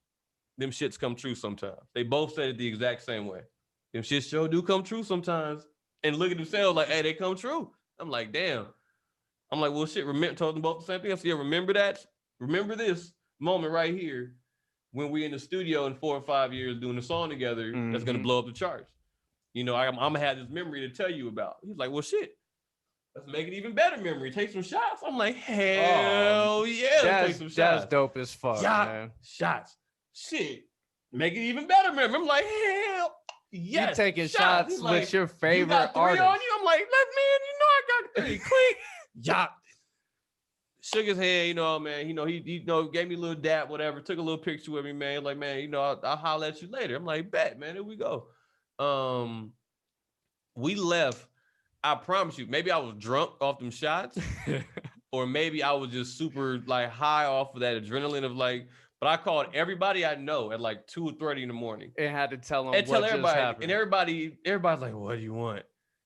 them shits come true sometimes. They both said it the exact same way. Them shits sure do come true sometimes. And look at themselves like, hey, they come true. I'm like, damn. I'm like, well, shit. Told them both the same thing. I said, yeah, remember that. Remember this moment right here when we're in the studio in 4 or 5 years doing a song together that's gonna blow up the charts. You know, I'm gonna have this memory to tell you about. He's like, well, shit. Let's make it even better memory. Take some shots. I'm like, hell yeah. Take some shots. That's dope as fuck, man. Shots. Shit. Make it even better memory. I'm like, hell yes. You taking shots like, with your favorite you got 3 artist. On you? I'm like, man, you know I got 3. Click. Yeah. Shook his hand, you know, man. You know, he gave me a little dap, whatever. Took a little picture with me, man. Like, man, you know, I'll holler at you later. I'm like, bet, man. Here we go. We left. I promise you, maybe I was drunk off them shots, or maybe I was just super like high off of that adrenaline of like. But I called everybody I know at like 2:30 in the morning. And had to tell them and tell everybody, and everybody's like, "What do you want?"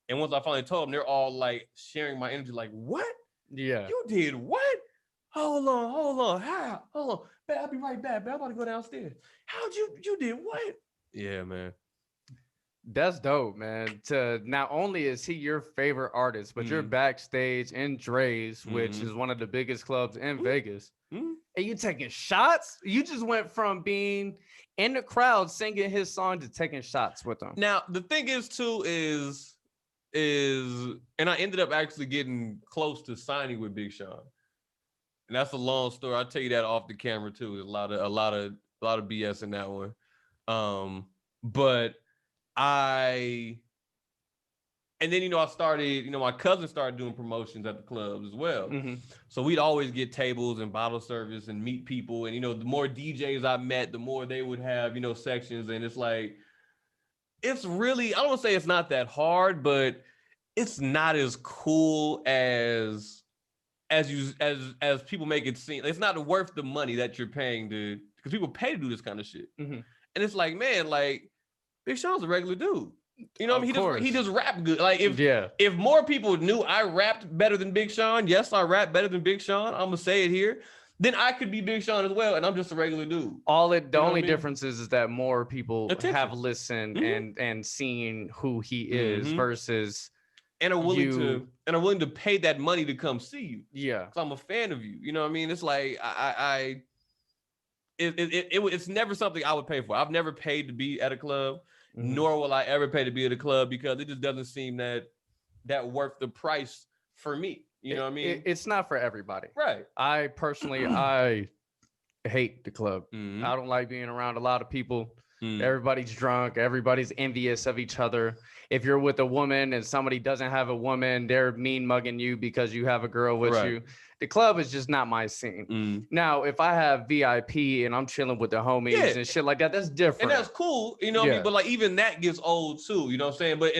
And once I finally told them, they're all like sharing my energy, like, "What? Yeah, you did what? Hold on, how? Hold on, man, I'll be right back. Man, I'm about to go downstairs. How'd you did what? Yeah, man." That's dope, man. To not only is he your favorite artist, but you're backstage in Dre's, which is one of the biggest clubs in Vegas. And you taking shots? You just went from being in the crowd singing his song to taking shots with him. Now, the thing is too is and I ended up actually getting close to signing with Big Sean. And that's a long story. I'll tell you that off the camera too. There's a lot of BS in that one. But and then, you know, I started, you know, my cousin started doing promotions at the clubs as well. So we'd always get tables and bottle service and meet people. And, you know, the more DJs I met, the more they would have, you know, sections. And it's like, it's really, I don't want to say it's not that hard, but it's not as cool as people make it seem. It's not worth the money that you're paying because people pay to do this kind of shit. And it's like, man, like, Big Sean's a regular dude. You know what I mean? He just rap good. Like if more people knew I rapped better than Big Sean, yes, I rap better than Big Sean. I'm gonna say it here. then I could be Big Sean as well, and I'm just a regular dude. The only difference is that more people have listened and seen who he is versus and are willing to pay that money to come see you. Yeah, because I'm a fan of you. You know what I mean? It's like it's never something I would pay for. I've never paid to be at a club, nor will I ever pay to be at a club because it just doesn't seem that worth the price for me. You know what I mean? It's not for everybody. Right. I personally, I hate the club. I don't like being around a lot of people. Everybody's drunk. Everybody's envious of each other. If you're with a woman and somebody doesn't have a woman, they're mean mugging you because you have a girl with you. The club is just not my scene. Now, if I have VIP and I'm chilling with the homies and shit like that, that's different. And that's cool. You know what I mean? But like even that gets old too. You know what I'm saying? But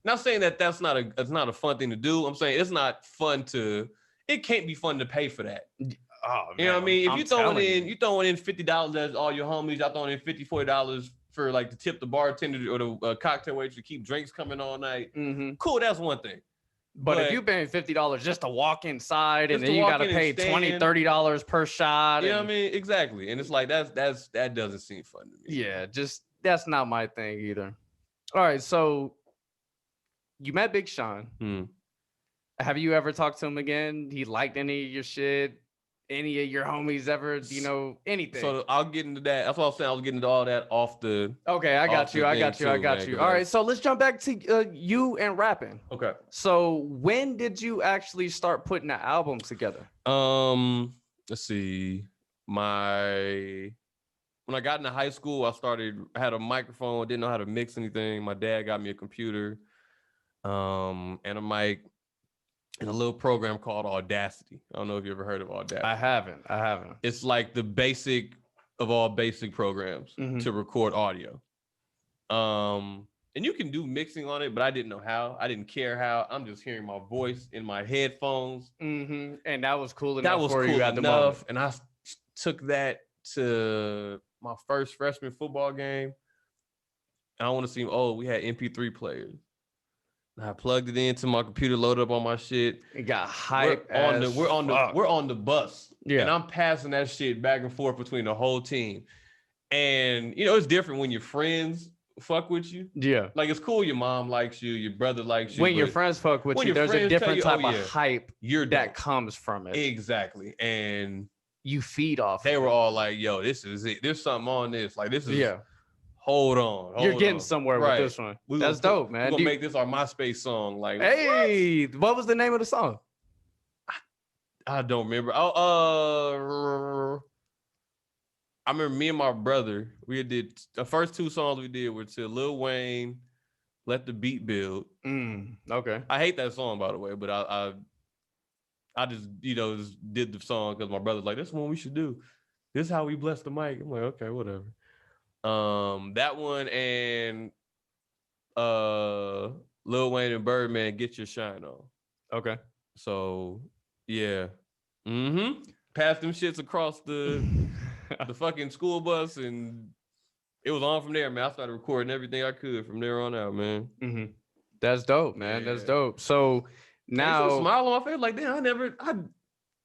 not saying that it's not a fun thing to do. I'm saying it's not fun it can't be fun to pay for that. Oh, man, you know what I mean? If you throwing in $50 as all your homies, y'all throwing in $50, $40 for like to tip the bartender or the cocktail waiter to keep drinks coming all night. Cool, that's one thing. But if you're paying $50 just to walk inside and then you got to pay $20, $30 per shot. You know what I mean? Exactly. And it's like, that doesn't seem fun to me. Yeah, just that's not my thing either. All right, so you met Big Sean. Have you ever talked to him again? He liked any of your shit? Any of your homies ever, anything? So I'll get into that. That's what I was saying. I was getting into all that off the. Okay, I got you. All right, so let's jump back to you and rapping. Okay. So when did you actually start putting the album together? Let's see. When I got into high school, I had a microphone. Didn't know how to mix anything. My dad got me a computer, and a mic. In a little program called Audacity. I don't know if you ever heard of Audacity. I haven't. It's like the basic of all basic programs to record audio. And you can do mixing on it, but I didn't know how. I didn't care how. I'm just hearing my voice in my headphones. And that was cool enough for you at the moment. And I took that to my first freshman football game. And I want to seem old. We had MP3 players. I plugged it into my computer, loaded up on my shit. It got hype. We're on the bus. Yeah. And I'm passing that shit back and forth between the whole team. And it's different when your friends fuck with you. Yeah. Like it's cool your mom likes you, your brother likes you. When your friends fuck with you, there's a different type of hype that comes from it. Exactly. And you feed off. They were all like, yo, this is it. There's something on this. Like this is Hold on. You're getting somewhere with this one. That's dope, man. We're gonna make this our MySpace song. Like, hey, what was the name of the song? I don't remember. I remember me and my brother. We did the first two songs we did were to Lil Wayne, Let the Beat Build. Okay. I hate that song, by the way, but I just just did the song because my brother's like, "This one we should do. This is how we bless the mic." I'm like, okay, whatever. That one and Lil Wayne and Birdman, Get Your Shine On. Okay. So yeah. Pass them shits across the fucking school bus and it was on from there, man. I started recording everything I could from there on out, man. That's dope, man. That's dope. So now smile on my face like, damn,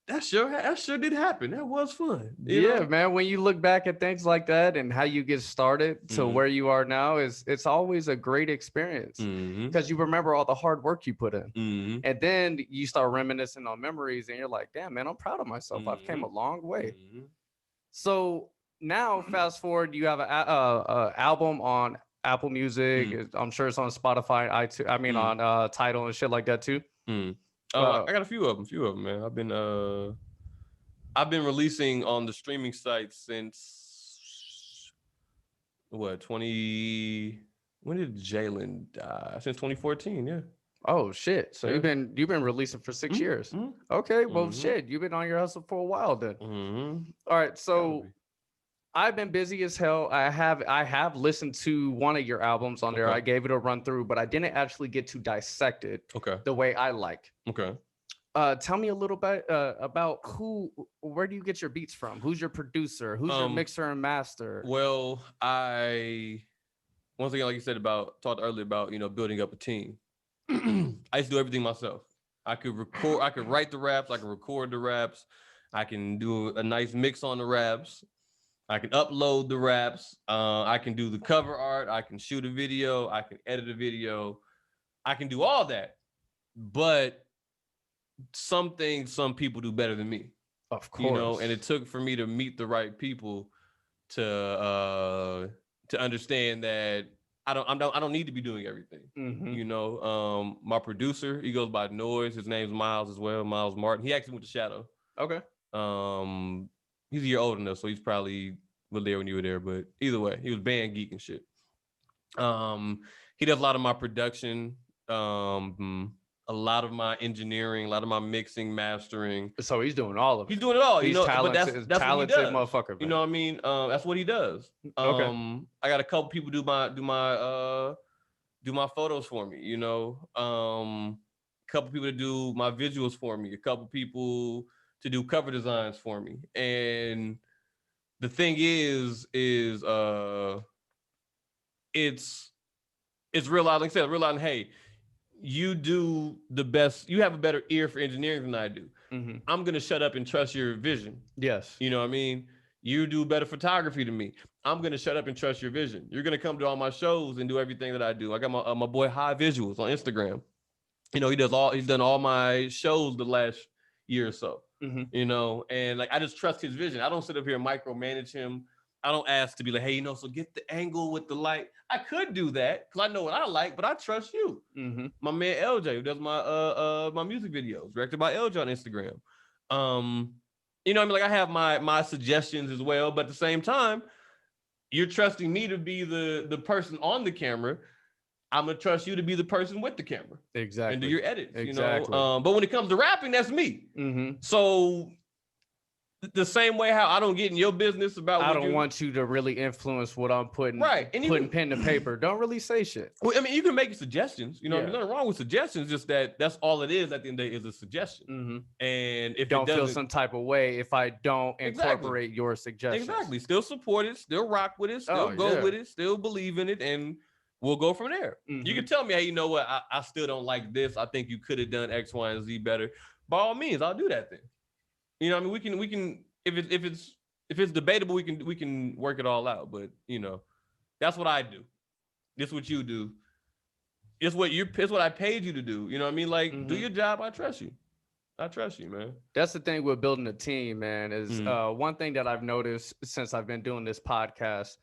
that sure did happen. That was fun. Yeah, man. When you look back at things like that and how you get started to where you are now, it's always a great experience because you remember all the hard work you put in. And then you start reminiscing on memories and you're like, damn, man, I'm proud of myself. I've came a long way. So now fast forward, you have an album on Apple Music. I'm sure it's on Spotify, iTunes. I mean, on Tidal and shit like that too. I got a few of them, man. I've been releasing on the streaming sites since when did Jalen die? Since 2014, yeah. Oh shit. So you've been releasing for 6 years. Okay, well shit, you've been on your hustle for a while then. All right, so I've been busy as hell. I have listened to one of your albums on there. I gave it a run through, but I didn't actually get to dissect it the way I like. Okay. Tell me a little bit about where do you get your beats from? Who's your producer? Who's your mixer and master? Well, once again, like you said talked earlier about, building up a team. I used to do everything myself. I could write the raps, I could record the raps. I can do a nice mix on the raps. I can upload the raps. I can do the cover art. I can shoot a video. I can edit a video. I can do all that. But some things some people do better than me. Of course. You know, and it took for me to meet the right people to understand that I don't need to be doing everything. Mm-hmm. You know, my producer, he goes by Noise. His name's Miles as well, Miles Martin. He actually went to Shadow. Okay. He's a year older than us, so he's probably was there when you were there. But either way, he was band geek and shit. He does a lot of my production, a lot of my engineering, a lot of my mixing, mastering. So he's doing all of it. He's doing it all. He's you know, talented, but that's talented what he does. motherfucker. Man. You know what I mean? That's what he does. Okay. I got a couple people do my photos for me. You know, a couple people to do my visuals for me. A couple people to do cover designs for me. And the thing is it's realizing, hey, you do the best. You have a better ear for engineering than I do. Mm-hmm. I'm going to shut up and trust your vision. Yes. You know what I mean? You do better photography than me. I'm going to shut up and trust your vision. You're going to come to all my shows and do everything that I do. I got my boy High Visuals on Instagram. You know, he's done all my shows the last year or so. Mm-hmm. You know, and like I just trust his vision. I don't sit up here and micromanage him. I don't ask to be like, hey, you know, so get the angle with the light. I could do that because I know what I like, but I trust you. Mm-hmm. My man LJ, who does my music videos, directed by LJ on Instagram. You know what I mean? Like I have my suggestions as well, but at the same time, you're trusting me to be the person on the camera. I'm gonna trust you to be the person with the camera. Exactly. And do your edits. Exactly. You know? But when it comes to rapping, that's me. Mm-hmm. So the same way how I don't get in your business about I don't want you to really influence what I'm putting. Right. And putting pen to paper. Don't really say shit. Well, I mean, you can make suggestions. You know, there's nothing wrong with suggestions. Just that's all it is at the end of the day is a suggestion. Mm-hmm. And if don't feel some type of way if I don't incorporate your suggestions. Exactly. Still support it. Still rock with it. Still go with it. Still believe in it. And we'll go from there. Mm-hmm. You can tell me, hey, you know what? I still don't like this. I think you could have done X, Y, and Z better. By all means, I'll do that thing. You know, I mean, we can. If it's debatable, we can work it all out. But you know, that's what I do. This is what you do. It's what I paid you to do. You know what I mean? Like, do your job. I trust you. I trust you, man. That's the thing with building a team, man. Is one thing that I've noticed since I've been doing this podcast.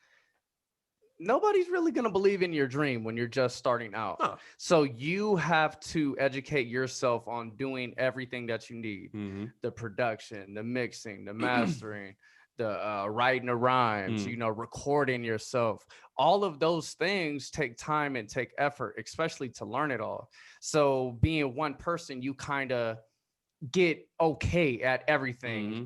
Nobody's really going to believe in your dream when you're just starting out. Huh. So you have to educate yourself on doing everything that you need. Mm-hmm. The production, the mixing, the mastering, the writing the rhymes, you know, recording yourself. All of those things take time and take effort, especially to learn it all. So being one person, you kind of get okay at everything. Mm-hmm.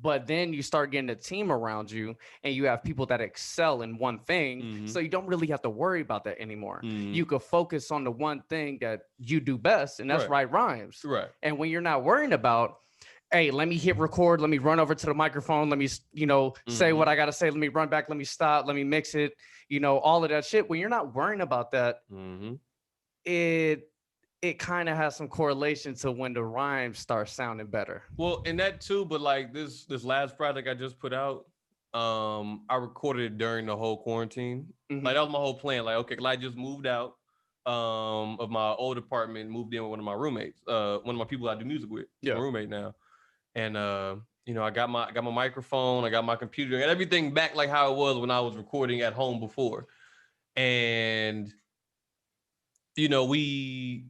But then you start getting a team around you and you have people that excel in one thing. Mm-hmm. So you don't really have to worry about that anymore. Mm-hmm. You could focus on the one thing that you do best, and that's write rhymes. Right. And when you're not worrying about, hey, let me hit record, let me run over to the microphone, let me, you know, say what I got to say, let me run back, let me stop, let me mix it, you know, all of that shit. When you're not worrying about that, it kind of has some correlation to when the rhymes start sounding better. Well, and that too, but like this last project I just put out, I recorded it during the whole quarantine. Mm-hmm. Like that was my whole plan. Like, okay, I just moved out of my old apartment, moved in with one of my roommates, one of my people I do music with, my roommate now. And you know, I got my microphone, I got my computer, I got everything back like how it was when I was recording at home before. And you know, we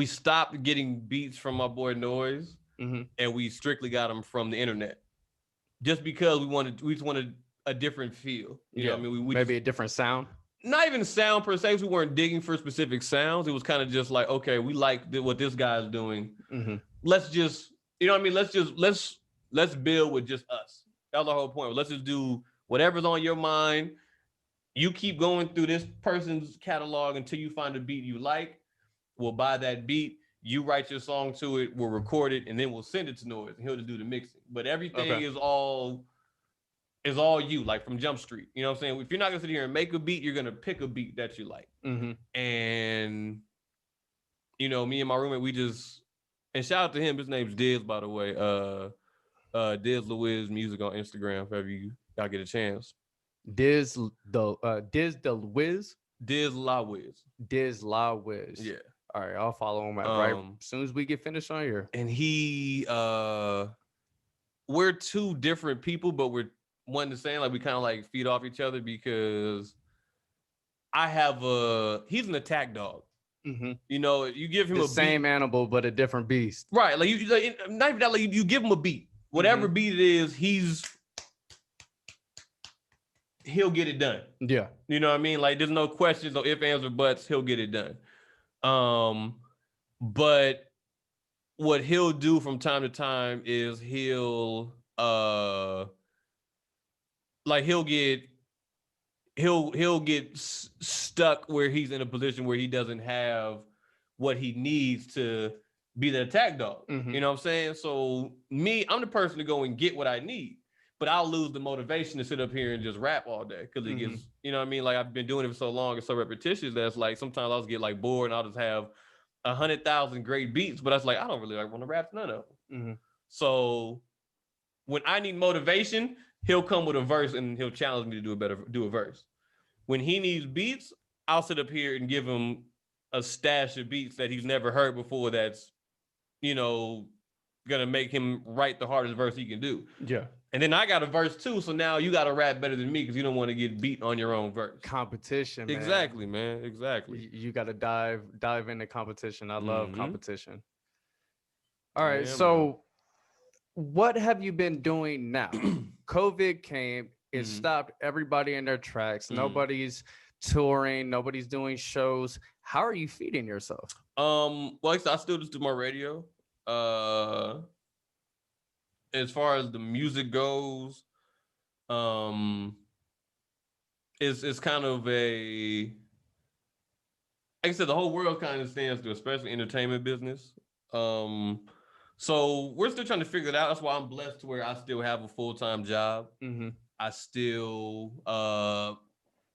stopped getting beats from my boy Noise, and we strictly got them from the internet, just because we just wanted a different feel. You know what I mean? We maybe a different sound. Not even sound per se. We weren't digging for specific sounds. It was kind of just like, okay, we like what this guy's doing. Mm-hmm. Let's just, you know what I mean? Let's build with just us. That was the whole point. Let's just do whatever's on your mind. You keep going through this person's catalog until you find a beat you like. We'll buy that beat. You write your song to it. We'll record it, and then we'll send it to Noise, and he'll just do the mixing. But everything is all you, like from Jump Street. You know what I'm saying? If you're not gonna sit here and make a beat, you're gonna pick a beat that you like. Mm-hmm. And you know, me and my roommate, we just, and shout out to him. His name's Diz, by the way. Diz Louise Music on Instagram if ever y'all get a chance. Diz the Wiz. Diz La Wiz. Diz La Wiz. Yeah. All right, I'll follow him right as soon as we get finished on here. And we're two different people, but we're one and the same. Like we kind of like feed off each other because he's an attack dog. Mm-hmm. You know, you give him the same beat, animal, but a different beast. right? Like not even that. Like you give him a beat, whatever beat it is, he'll get it done. Yeah, you know what I mean. Like there's no questions, no ifs, ands, or buts. He'll get it done. But what he'll do from time to time is he'll get stuck where he's in a position where he doesn't have what he needs to be the attack dog. Mm-hmm. You know what I'm saying? So I'm the person to go and get what I need, but I'll lose the motivation to sit up here and just rap all day because it gets, you know what I mean? Like I've been doing it for so long, it's so repetitious that's like sometimes I'll just get like bored and I'll just have 100,000 great beats, but I was like, I don't really want to rap none of them. Mm-hmm. So when I need motivation, he'll come with a verse and he'll challenge me to do a verse. When he needs beats, I'll sit up here and give him a stash of beats that he's never heard before that's, gonna make him write the hardest verse he can do. Yeah. And then I got a verse too, so now you gotta rap better than me because you don't want to get beat on your own verse. Competition, man. Exactly, man. Exactly. You gotta dive into competition. I love competition. All right, Yeah, so what have you been doing now? COVID came, it stopped everybody in their tracks. Nobody's touring, nobody's doing shows. How are you feeding yourself? Well, I still just do my radio. As far as the music goes, it's kind of like I said, the whole world kind of stands to, especially entertainment business. So we're still trying to figure it out. That's why I'm blessed to where I still have a full-time job. Mm-hmm. I still, like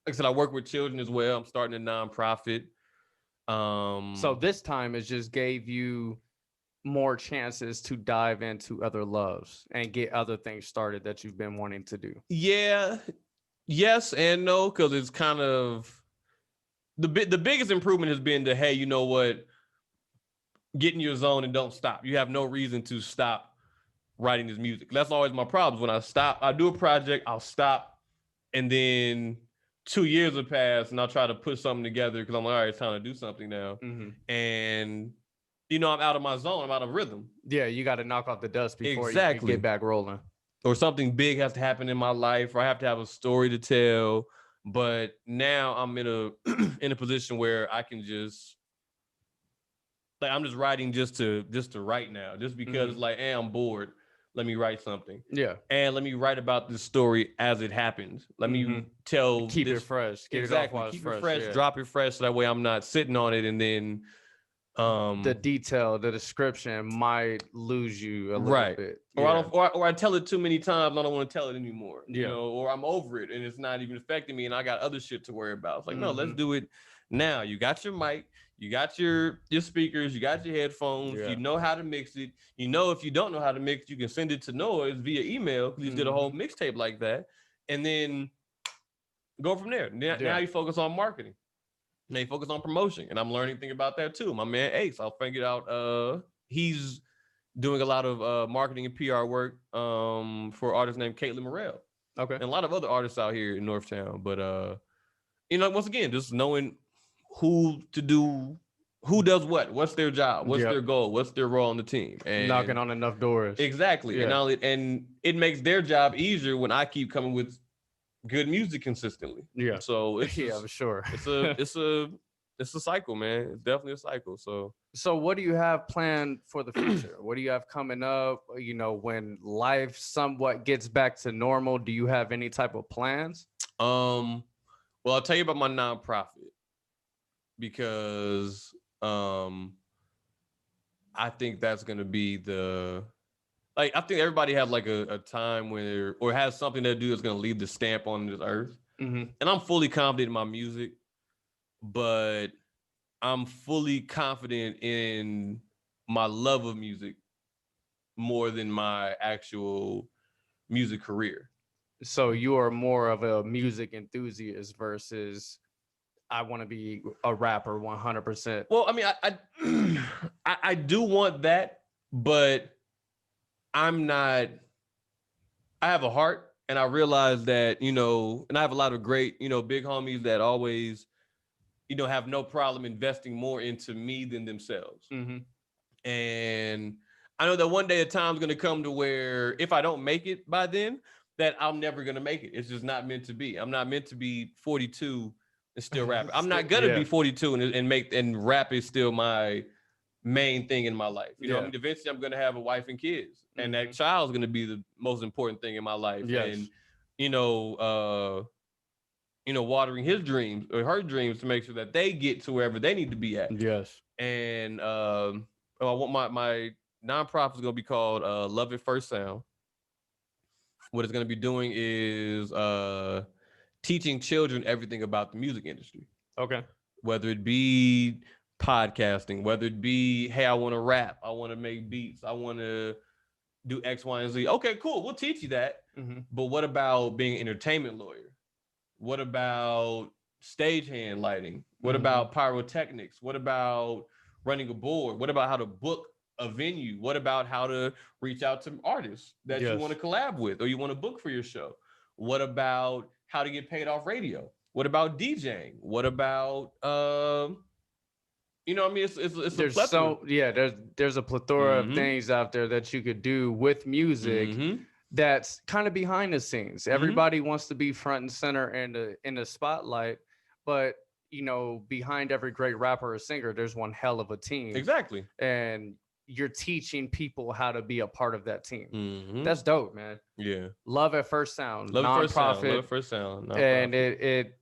I said, I work with children as well. I'm starting a nonprofit. So this time it just gave you more chances to dive into other loves and get other things started that you've been wanting to do. Yeah, yes and no, because it's kind of the biggest improvement has been to, hey, you know what? Get in your zone and don't stop. You have no reason to stop writing this music. That's always my problem. When I stop, I do a project, I'll stop, and then 2 years have passed, and I'll try to put something together because I'm like, all right, it's time to do something now. Mm-hmm. And I'm out of my zone. I'm out of rhythm. Yeah, you got to knock off the dust before you can get back rolling. Or something big has to happen in my life, or I have to have a story to tell. But now I'm in a position where I can just, like, I'm just writing just to write now, just because like, hey, I'm bored. Let me write something. Yeah. And let me write about this story as it happens. Let me keep it fresh. Get it off while it's fresh. Yeah. Drop it fresh. So that way I'm not sitting on it and then the detail, the description might lose you a little bit. Yeah. Or I tell it too many times, I don't want to tell it anymore. Yeah. Or I'm over it and it's not even affecting me and I got other shit to worry about. It's like, no, let's do it now. You got your mic, you got your speakers, you got your headphones, you know how to mix it. If you don't know how to mix, you can send it to Noise via email because you did a whole mixtape like that. And then go from there. Now you focus on marketing. Now you focus on promotion. And I'm learning things about that too. My man Ace, I'll figure out he's doing a lot of marketing and PR work for an artist named Caitlin Morrell. Okay. And a lot of other artists out here in Northtown. But once again, just knowing who does what's their job, what's their goal, what's their role on the team, and knocking on enough doors. Exactly. And it makes their job easier when I keep coming with good music consistently. Yeah. So it's for sure. It's a cycle, man. It's definitely a cycle. So what do you have planned for the future? What do you have coming up? When life somewhat gets back to normal, do you have any type of plans? Well, I'll tell you about my nonprofit because I think that's gonna be I think everybody has like a time when or has something to do that's gonna leave the stamp on this earth. Mm-hmm. And I'm fully confident in my music, but I'm fully confident in my love of music more than my actual music career. So you are more of a music enthusiast versus I want to be a rapper 100%. Well, I mean, I do want that, but I'm not. I have a heart, and I realize that, you know, and I have a lot of great, you know, big homies that always, you know, have no problem investing more into me than themselves. Mm-hmm. And I know that one day a time's going to come to where if I don't make it by then, that I'm never going to make it. It's just not meant to be. I'm not meant to be 42 and still rapping. I'm not going to be 42 and rap is still my main thing in my life. You know, I mean, eventually I'm going to have a wife and kids, and that child's going to be the most important thing in my life. Yes. And, you know, watering his dreams or her dreams to make sure that they get to wherever they need to be at. Yes. And I want my nonprofit is going to be called Love at First Sound. What it's going to be doing is teaching children everything about the music industry. Okay. Whether it be podcasting, whether it be, hey, I want to rap, I want to make beats, I want to do X, Y, and Z. Okay, cool. We'll teach you that. Mm-hmm. But what about being an entertainment lawyer? What about stagehand lighting? What about pyrotechnics? What about running a board? What about how to book a venue? What about how to reach out to artists that you want to collab with or you want to book for your show? What about how to get paid off radio? What about DJing? What about you know what I mean? It's there's a plethora. There's a plethora of things out there that you could do with music that's kind of behind the scenes. Everybody wants to be front and center in the spotlight, but you know, behind every great rapper or singer, there's one hell of a team. Exactly. And you're teaching people how to be a part of that team. That's dope, man. Yeah. Love at First Sound, nonprofit. Love at First Sound. And it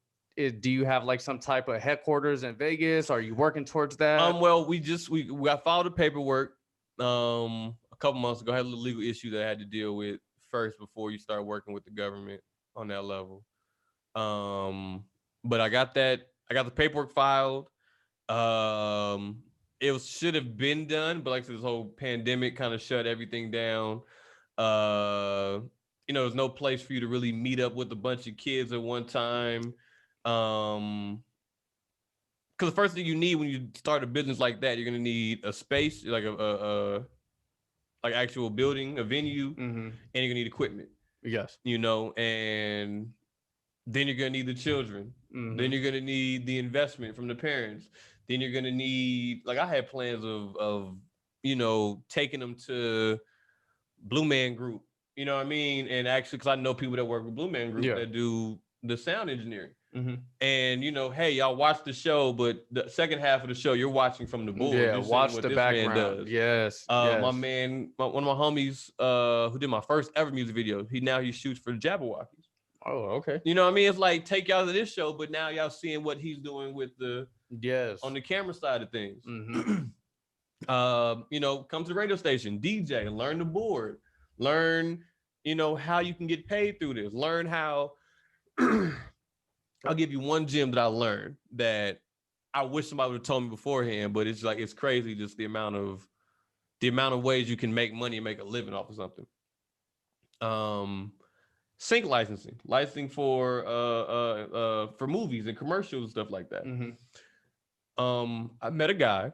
do you have like some type of headquarters in Vegas? Are you working towards that? Well, we filed the paperwork a couple months ago. I had a little legal issue that I had to deal with first before you start working with the government on that level. But I got the paperwork filed. It should have been done, but like I said, this whole pandemic kind of shut everything down. You know, there's no place for you to really meet up with a bunch of kids at one time. Because the first thing you need when you start a business like that, you're gonna need a space, like a like actual building, a venue, and you're gonna need equipment. Yes, you know, and then you're gonna need the children. Then you're gonna need the investment from the parents. Then you're gonna need, like, I had plans of you know, taking them to Blue Man Group. You know what I mean? And actually, because I know people that work with Blue Man Group that do the sound engineering. And you know, hey, y'all watch the show, but the second half of the show you're watching from the board. Yeah, watch the background. Yes. My man, one of my homies who did my first ever music video, he shoots for the Jabberwockies. Oh, okay. You know what I mean? It's like, take y'all to this show, but now y'all seeing what he's doing with the on the camera side of things. You know, come to the radio station, DJ, learn the board, learn, you know, how you can get paid through this, learn how. I'll give you one gem that I learned that I wish somebody would have told me beforehand, but it's like, it's crazy just the amount of ways you can make money and make a living off of something. Sync licensing for movies and commercials and stuff like that. I met a guy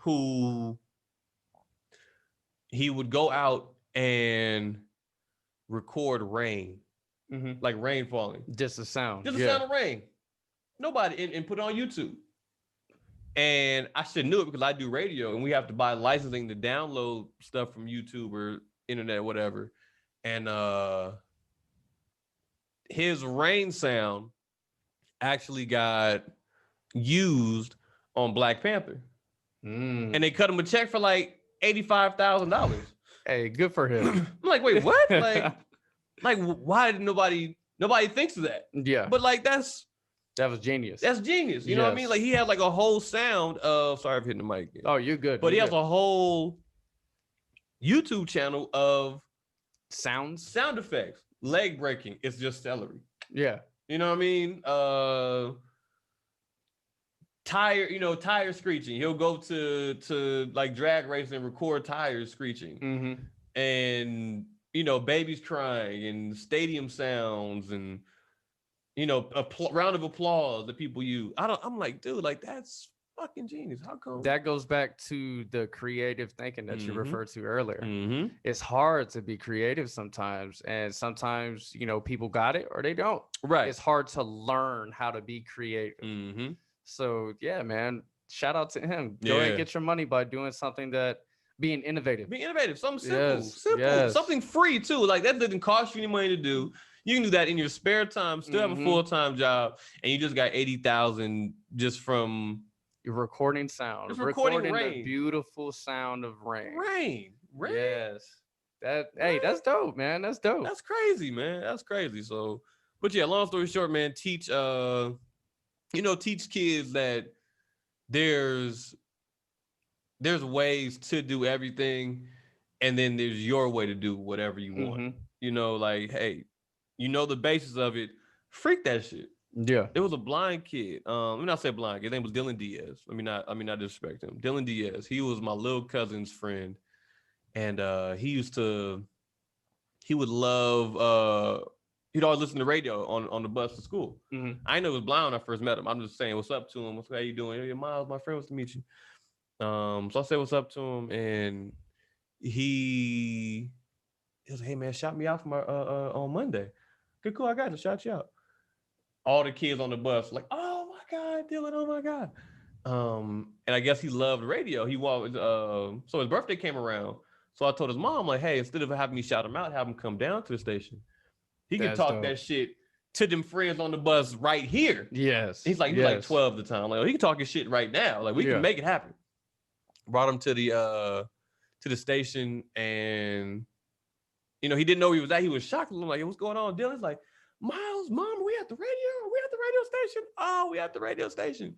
who he would go out and record rain. Like rain falling. Just the sound. Just the sound of rain. Nobody, and put it on YouTube. And I should knew it because I do radio and we have to buy licensing to download stuff from YouTube or internet, whatever. And his rain sound actually got used on Black Panther. And they cut him a check for like $85,000. Hey, good for him. I'm like, wait, what? Like, why did nobody thinks of that? Yeah. But like, that was genius. That's genius. You know what I mean? Like, he had like a whole sound of, sorry, I'm hitting the mic again. Oh, you're good. But he has a whole YouTube channel of sound effects, leg breaking. It's just celery. Yeah. You know what I mean? tire screeching. He'll go to like drag racing and record tires screeching, and babies crying and stadium sounds and a round of applause that people use. I'm like, dude, like that's fucking genius. How come? That goes back to the creative thinking that you referred to earlier. It's hard to be creative sometimes, and sometimes people got it or they don't. Right. It's hard to learn how to be creative. So yeah, man, shout out to him. Go ahead and get your money by doing something that being innovative. Something simple, something free too. Like that doesn't cost you any money to do. You can do that in your spare time, still have a full-time job, and you just got 80,000 just from your recording sound. Just recording rain. The beautiful sound of rain. Rain. Yes. Hey, that's dope, man. That's dope. That's crazy, man. That's crazy. So, but yeah, long story short, man, teach kids that there's ways to do everything, and then there's your way to do whatever you want. Like, hey, the basis of it, freak that shit. Yeah. There was a blind kid. Let me not say blind. His name was Dylan Diaz. Let me not disrespect him. Dylan Diaz. He was my little cousin's friend, and he would love. He'd always listen to radio on the bus to school. I know he was blind when I first met him. I'm just saying what's up to him. How you doing? Hey, Miles, my friend wants to meet you. So I said what's up to him, and he was like, hey man, shout me out for my on Monday. Good, cool, I got to shout you out. All the kids on the bus like, oh my God, Dylan, oh my God. And I guess he loved radio. He was so his birthday came around. So I told his mom, like, hey, instead of having me shout him out, have him come down to the station. He can talk that shit to them friends on the bus right here. Yes. He's like 12 at the time. Like, he can talk his shit right now. Like, we can make it happen. Brought him to the station, and he didn't know he was at. He was shocked. I'm like, what's going on, Dylan? He's like, Miles, Mom, are we at the radio? Are we at the radio station? Oh, we at the radio station.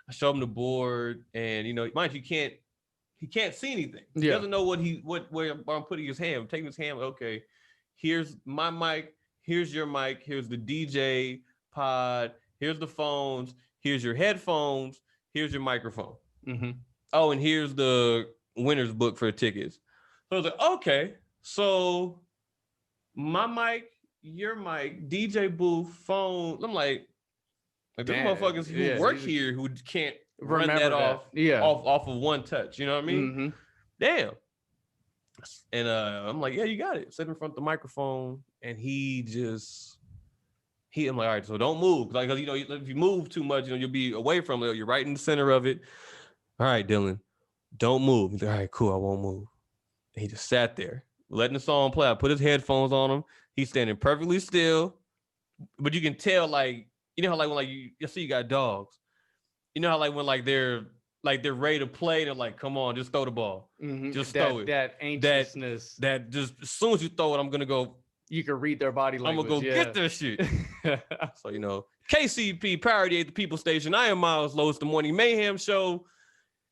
I show him the board, and mind you, he can't see anything. He doesn't know where I'm putting his hand. I'm taking his hand. Okay, here's my mic. Here's your mic. Here's the DJ pod. Here's the phones. Here's your headphones. Here's your microphone. Oh, and here's the winner's book for tickets. So I was like, okay, so my mic, your mic, DJ booth, phone. I'm like these motherfuckers who work here who can't run that off of one touch. You know what I mean? Damn. And I'm like, yeah, you got it. Sit in front of the microphone, and I'm like, all right, so don't move. Like, if you move too much, you'll be away from it. You're right in the center of it. All right, Dylan, don't move. He's like, all right, cool, I won't move. And he just sat there, letting the song play. I put his headphones on him. He's standing perfectly still, but you can tell, like, how like when you see you got dogs, how like when they're ready to play, they're like, come on, just throw the ball, just throw it. That anxiousness. That just as soon as you throw it, I'm gonna go. You can read their body language. I'm gonna go get this shit. So KCP Parody at the People Station. I am Miles Lowe. It's the Morning Mayhem Show.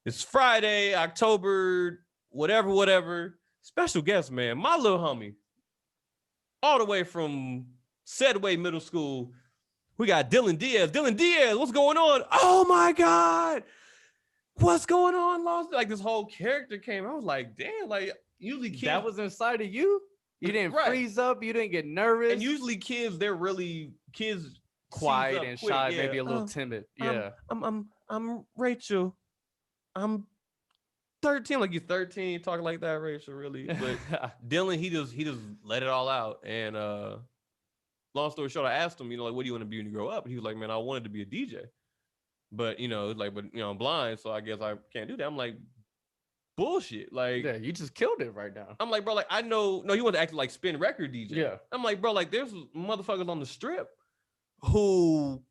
It's Friday, October, whatever. Special guest, man. My little homie. All the way from Sedway Middle School. We got Dylan Diaz. Dylan Diaz, what's going on? Oh my God. What's going on, Lost? Like, this whole character came. I was like, damn, like, usually kids. That was inside of you? You didn't freeze up. You didn't get nervous. And usually kids quiet and shy, maybe a little timid. I'm Rachel. I'm 13. Like, you're 13, talking like that, Rachel, really. But Dylan, he just let it all out. And long story short, I asked him, like, what do you want to be when you grow up? And he was like, man, I wanted to be a DJ. But I'm blind, so I guess I can't do that. I'm like, bullshit. Like, yeah, you just killed it right now. I'm like, bro, like, I know. No, he wanted to act like spin record DJ. Yeah. I'm like, bro, like, there's motherfuckers on the strip who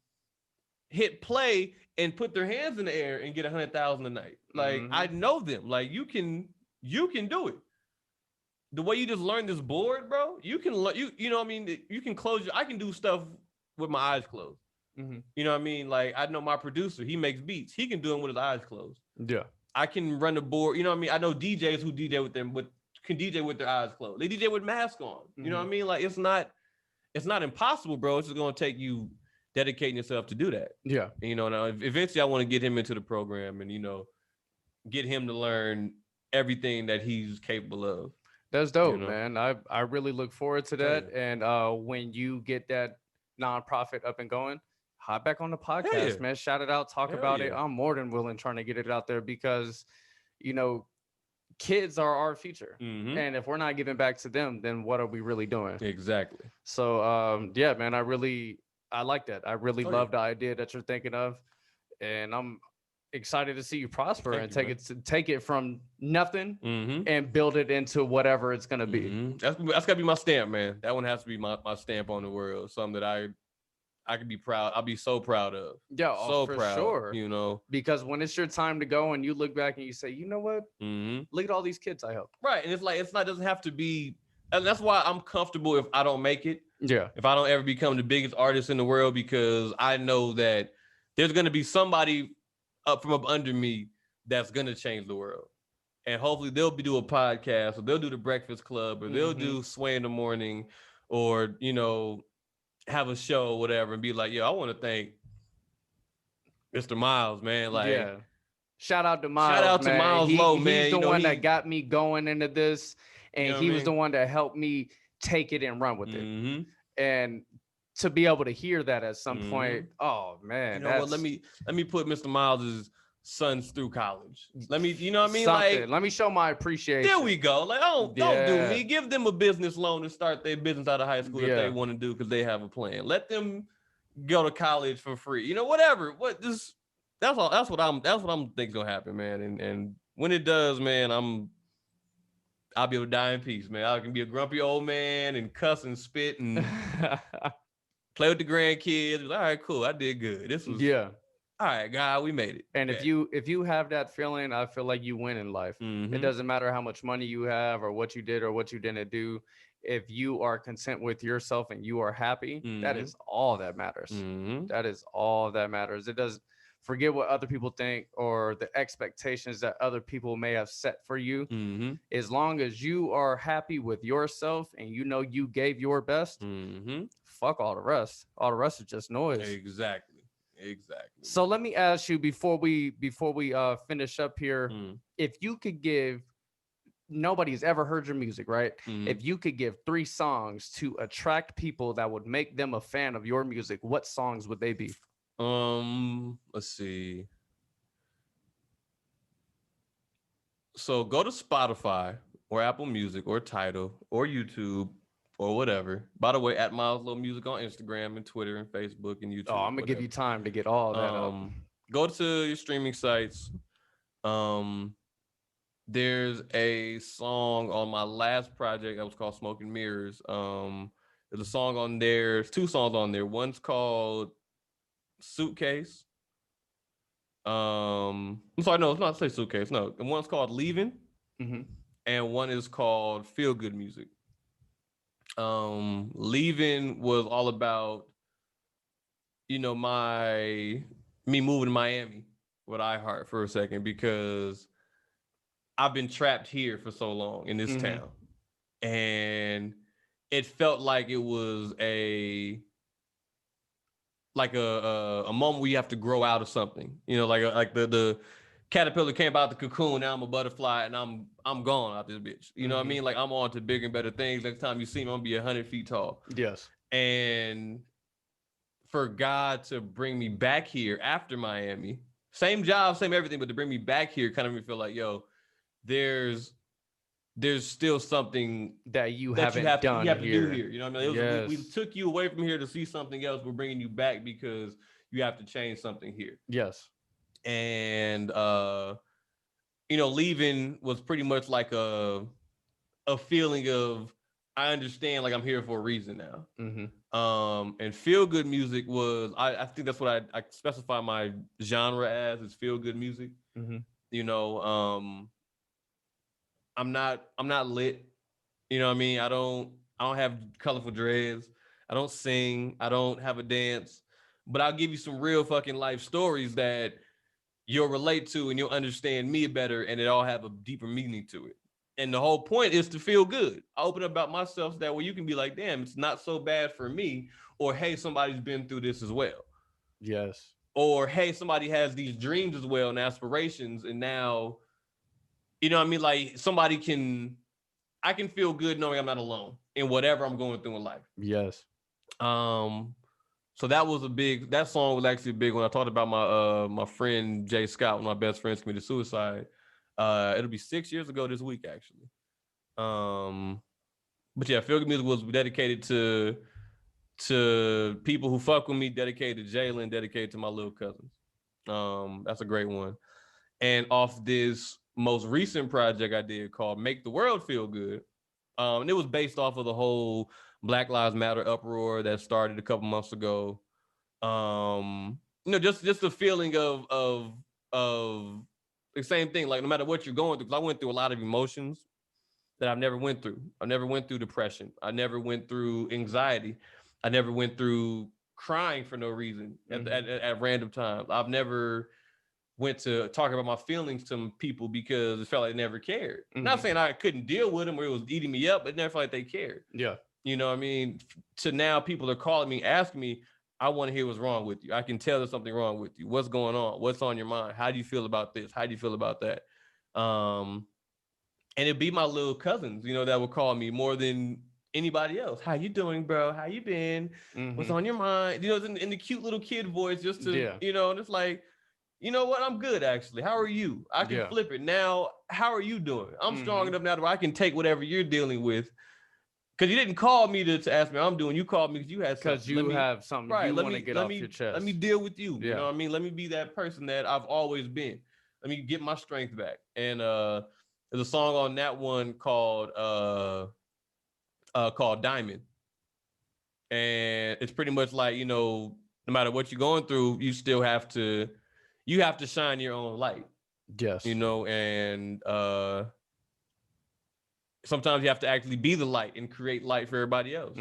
hit play and put their hands in the air and get 100,000 a night. Like, I know them. Like, you can do it. The way you just learned this board, bro, you can you know what I mean? You can I can do stuff with my eyes closed. You know what I mean? Like, I know my producer, he makes beats. He can do them with his eyes closed. Yeah. I can run the board. You know what I mean? I know DJs who DJ can DJ with their eyes closed. They DJ with mask on. You know what I mean? Like, it's not impossible, bro. It's just gonna take you dedicating yourself to do that. Yeah. And, now eventually I want to get him into the program and, get him to learn everything that he's capable of. That's dope, man. I really look forward to that. And when you get that nonprofit up and going, hop back on the podcast, man. Shout it out, talk about it. I'm more than willing trying to get it out there because, kids are our future. And if we're not giving back to them, then what are we really doing? Exactly. So, yeah, man, I like that. I really love the idea that you're thinking of. And I'm excited to see you prosper and take it from nothing and build it into whatever it's going to be. That's gotta be my stamp, man. That one has to be my stamp on the world. Something that I could be proud. I'll be so proud of. Yeah, so for proud, sure. Because when it's your time to go and you look back and you say, you know what? Look at all these kids I helped. Right. And it doesn't have to be, and that's why I'm comfortable if I don't make it. Yeah. If I don't ever become the biggest artist in the world, because I know that there's going to be somebody up under me that's going to change the world. And hopefully they'll do a podcast, or they'll do the Breakfast Club, or they'll do Sway in the Morning, or, have a show or whatever, and be like, I want to thank Mr. Miles, man. Like, shout out to Miles. Shout out to Miles Lowe, man. He's the one that got me going into this, and he was the one that helped me take it and run with it. And to be able to hear that at some point, oh man, let me put Mr. Miles's sons through college. Let me, you know what I mean? Something. Like, let me show my appreciation. There we go. Like, don't do me. Give them a business loan to start their business out of high school if they want to do, because they have a plan. Let them go to college for free. Whatever. That's what I'm thinking gonna happen, man. And when it does, man, I'll be able to die in peace, man. I can be a grumpy old man and cuss and spit and play with the grandkids. All right, cool. I did good. This was all right, God, we made it. And if you have that feeling, I feel like you win in life. It doesn't matter how much money you have or what you did or what you didn't do. If you are content with yourself and you are happy, that is all that matters. That is all that matters. It does. Forget what other people think or the expectations that other people may have set for you. As long as you are happy with yourself and you gave your best, fuck all the rest. All the rest is just noise. Exactly. So let me ask you before we finish up here, if you could give, nobody's ever heard your music, right? If you could give 3 songs to attract people that would make them a fan of your music, what songs would they be? Let's see. So go to Spotify or Apple Music or Tidal or YouTube or whatever. By the way, at Miles Lowe Music on Instagram and Twitter and Facebook and YouTube. Oh, I'm gonna give you time to get all that up. Go to your streaming sites. There's a song on my last project that was called Smoke and Mirrors. There's a song on there. There's 2 songs on there. One's called Suitcase. I'm sorry, no, it's not say Suitcase. No, and one's called Leaving, and one is called Feel Good Music. Leaving was all about, me moving to Miami with iHeart for a second, because I've been trapped here for so long in this town, and it felt like it was a moment where you have to grow out of something, like the caterpillar came out the cocoon. Now I'm a butterfly and I'm gone out this bitch. You know what I mean? Like, I'm on to bigger and better things. Next time you see me, I'm gonna be 100 feet tall. Yes. And for God to bring me back here after Miami, same job, same everything, but to bring me back here kind of made me feel like, there's still something that you have to do here. You know what I mean? We took you away from here to see something else. We're bringing you back because you have to change something here. Yes. And leaving was pretty much like a feeling of, I understand, like, I'm here for a reason now. And Feel Good Music was, I think that's what I specify my genre as, is feel good music. I'm not lit. You know what I mean? I don't have colorful dreads. I don't sing. I don't have a dance. But I'll give you some real fucking life stories that you'll relate to and you'll understand me better, and it all have a deeper meaning to it. And the whole point is to feel good. I open up about myself so that way you can be like, damn, it's not so bad for me, or hey, somebody's been through this as well. Yes. Or, hey, somebody has these dreams as well and aspirations. And now, you know what I mean? Like I can feel good knowing I'm not alone in whatever I'm going through in life. Yes. So that song was actually a big one. I talked about my friend Jay Scott, one of my best friends, committed suicide. It'll be 6 years ago this week, actually. But yeah, Feel Good Music was dedicated to people who fuck with me, dedicated to Jalen, dedicated to my little cousins. That's a great one. And off this most recent project I did called Make the World Feel Good, and it was based off of the whole Black Lives Matter uproar that started a couple months ago. Just the feeling of the same thing. Like no matter what you're going through, because I went through a lot of emotions that I've never went through. I never went through depression. I never went through anxiety. I never went through crying for no reason at random times. I've never went to talk about my feelings to people because it felt like they never cared. Not saying I couldn't deal with them or it was eating me up, but it never felt like they cared. Yeah. You know what I mean? To now people are calling me, asking me, I want to hear what's wrong with you. I can tell there's something wrong with you. What's going on? What's on your mind? How do you feel about this? How do you feel about that? And it'd be my little cousins, that would call me more than anybody else. How you doing, bro? How you been? What's on your mind? In the cute little kid voice, just to, and it's like, you know what? I'm good, actually. How are you? I can flip it. Now, how are you doing? I'm strong enough now that I can take whatever you're dealing with. Because you didn't call me to ask me how I'm doing. You called me because you had something. Because you have something you want to get off your chest. Let me deal with you. You know what I mean? Let me be that person that I've always been. Let me get my strength back. And there's a song on that one called Diamond. And it's pretty much like, no matter what you're going through, you still have to shine your own light. Yes. And sometimes you have to actually be the light and create light for everybody else.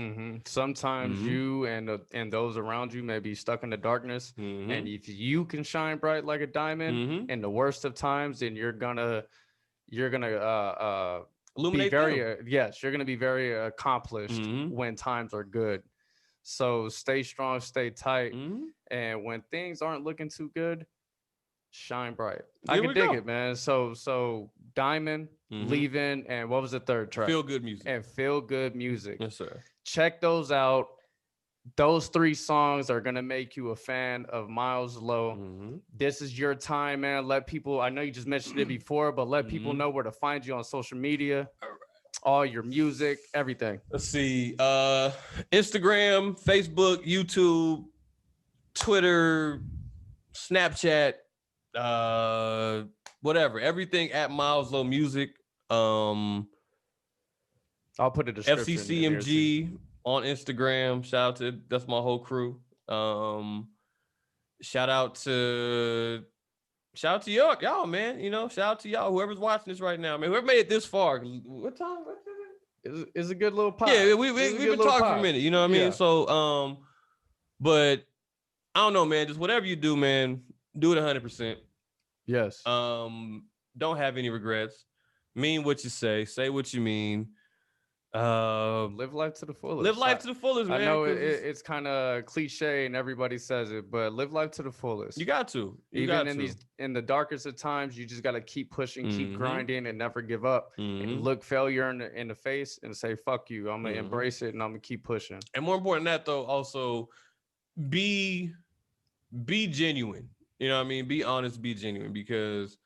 Sometimes you and those around you may be stuck in the darkness. And if you can shine bright like a diamond in the worst of times, then you're gonna illuminate you're gonna be very accomplished when times are good. So stay strong, stay tight. And when things aren't looking too good, shine bright. I can dig it, man. So Diamond, Leaving, and what was the third track? Feel Good Music. And Feel Good Music. Yes, sir. Check those out. Those 3 songs are gonna make you a fan of Miles Low. This is your time, man. Let people, I know you just mentioned it before, but let people know where to find you on social media. All your music, everything. Let's see. Instagram, Facebook, YouTube, Twitter, Snapchat, whatever. Everything at Miles Low Music. I'll put a description. FCCMG on Instagram. Shout out that's my whole crew. Shout out to y'all, man. Shout out to y'all, whoever's watching this right now, man. Whoever made it this far. What time? It's a good little pod. Yeah, we've been talking for a minute. You know what I mean? Yeah. So, but I don't know, man. Just whatever you do, man, do it 100%. Yes. Don't have any regrets. Mean what you say what you mean. Live life to the fullest. Live life to the fullest, man. I know it's kind of cliche and everybody says it, but live life to the fullest. You got to. In the darkest of times, you just got to keep pushing, keep grinding, and never give up. And look failure in the face and say, "Fuck you." I'm gonna embrace it and I'm gonna keep pushing. And more important than that, though, also be genuine. You know what I mean? Be honest, be genuine, because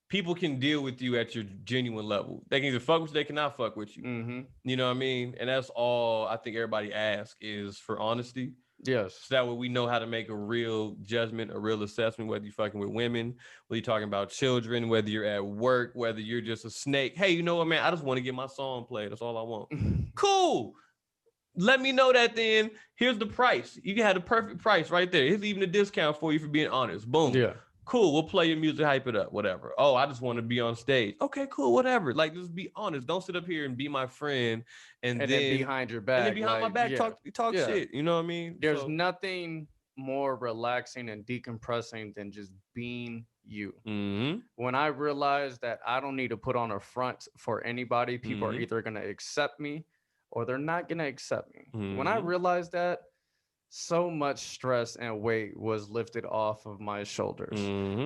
people can deal with you at your genuine level. They can either fuck with you, they cannot fuck with you. You know what I mean? And that's all I think everybody asks is for honesty. Yes. So that way we know how to make a real judgment, a real assessment, whether you're fucking with women, whether you're talking about children, whether you're at work, whether you're just a snake. Hey, you know what, man? I just want to get my song played. That's all I want. Cool. Let me know that then. Here's the price. You can have the perfect price right there. Here's even a discount for you for being honest. Boom. Yeah. Cool, we'll play your music, hype it up, whatever. Oh, I just want to be on stage. Okay, cool, whatever. Like, just be honest. Don't sit up here and be my friend and then behind your back. And then behind my back, talk shit. You know what I mean? There's nothing more relaxing and decompressing than just being you. When I realized that I don't need to put on a front for anybody, people are either going to accept me or they're not going to accept me. When I realized that, so much stress and weight was lifted off of my shoulders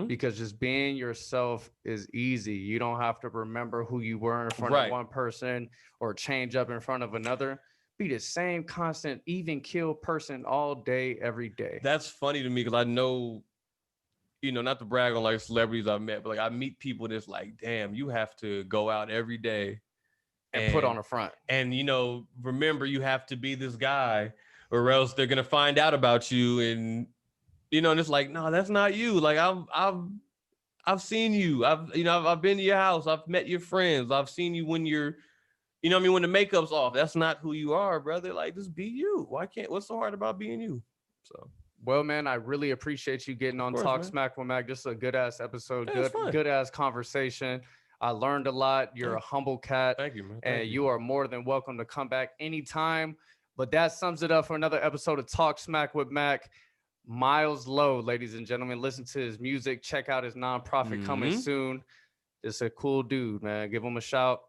because just being yourself is easy. You don't have to remember who you were in front of one person or change up in front of another. Be the same constant, even kill person all day, every day. That's funny to me because I know, you know, not to brag on like celebrities I've met, but like I meet people that's like, damn, you have to go out every day and put on a front. And, you know, remember you have to be this guy or else they're going to find out about you. And, you know, and it's like, no, that's not you. Like I've seen you. I've been to your house. I've met your friends. I've seen you when you're, you know what I mean? When the makeup's off, that's not who you are, brother. Like, just be you. What's so hard about being you? So, well, man, I really appreciate you getting on Talk Smack with Mac. Just a good ass episode, good ass conversation. I learned a lot. You're a humble cat. Thank you, man. And you are more than welcome to come back anytime. But that sums it up for another episode of Talk Smack with Mac. Miles Low, ladies and gentlemen. Listen to his music. Check out his nonprofit coming soon. Just a cool dude, man. Give him a shout.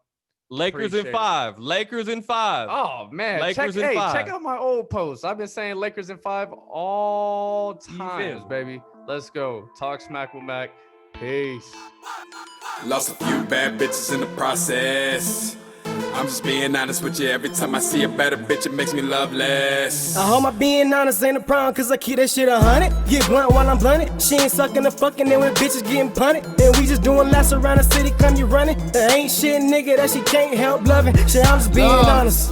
Lakers in 5. Lakers in 5. Oh, man. Lakers in 5. Check out my old posts. I've been saying Lakers in 5 all times, baby. Let's go. Talk Smack with Mac. Peace. Lost a few bad bitches in the process. I'm just being honest with you. Every time I see a better bitch, it makes me love less. I hope my being honest ain't a problem, cause I keep that shit 100. Get blunt while I'm blunted. She ain't sucking the fucking, and when bitches getting punted. And we just doing laps around the city, come you running. There ain't shit, nigga, that she can't help loving. Shit, I'm just being honest.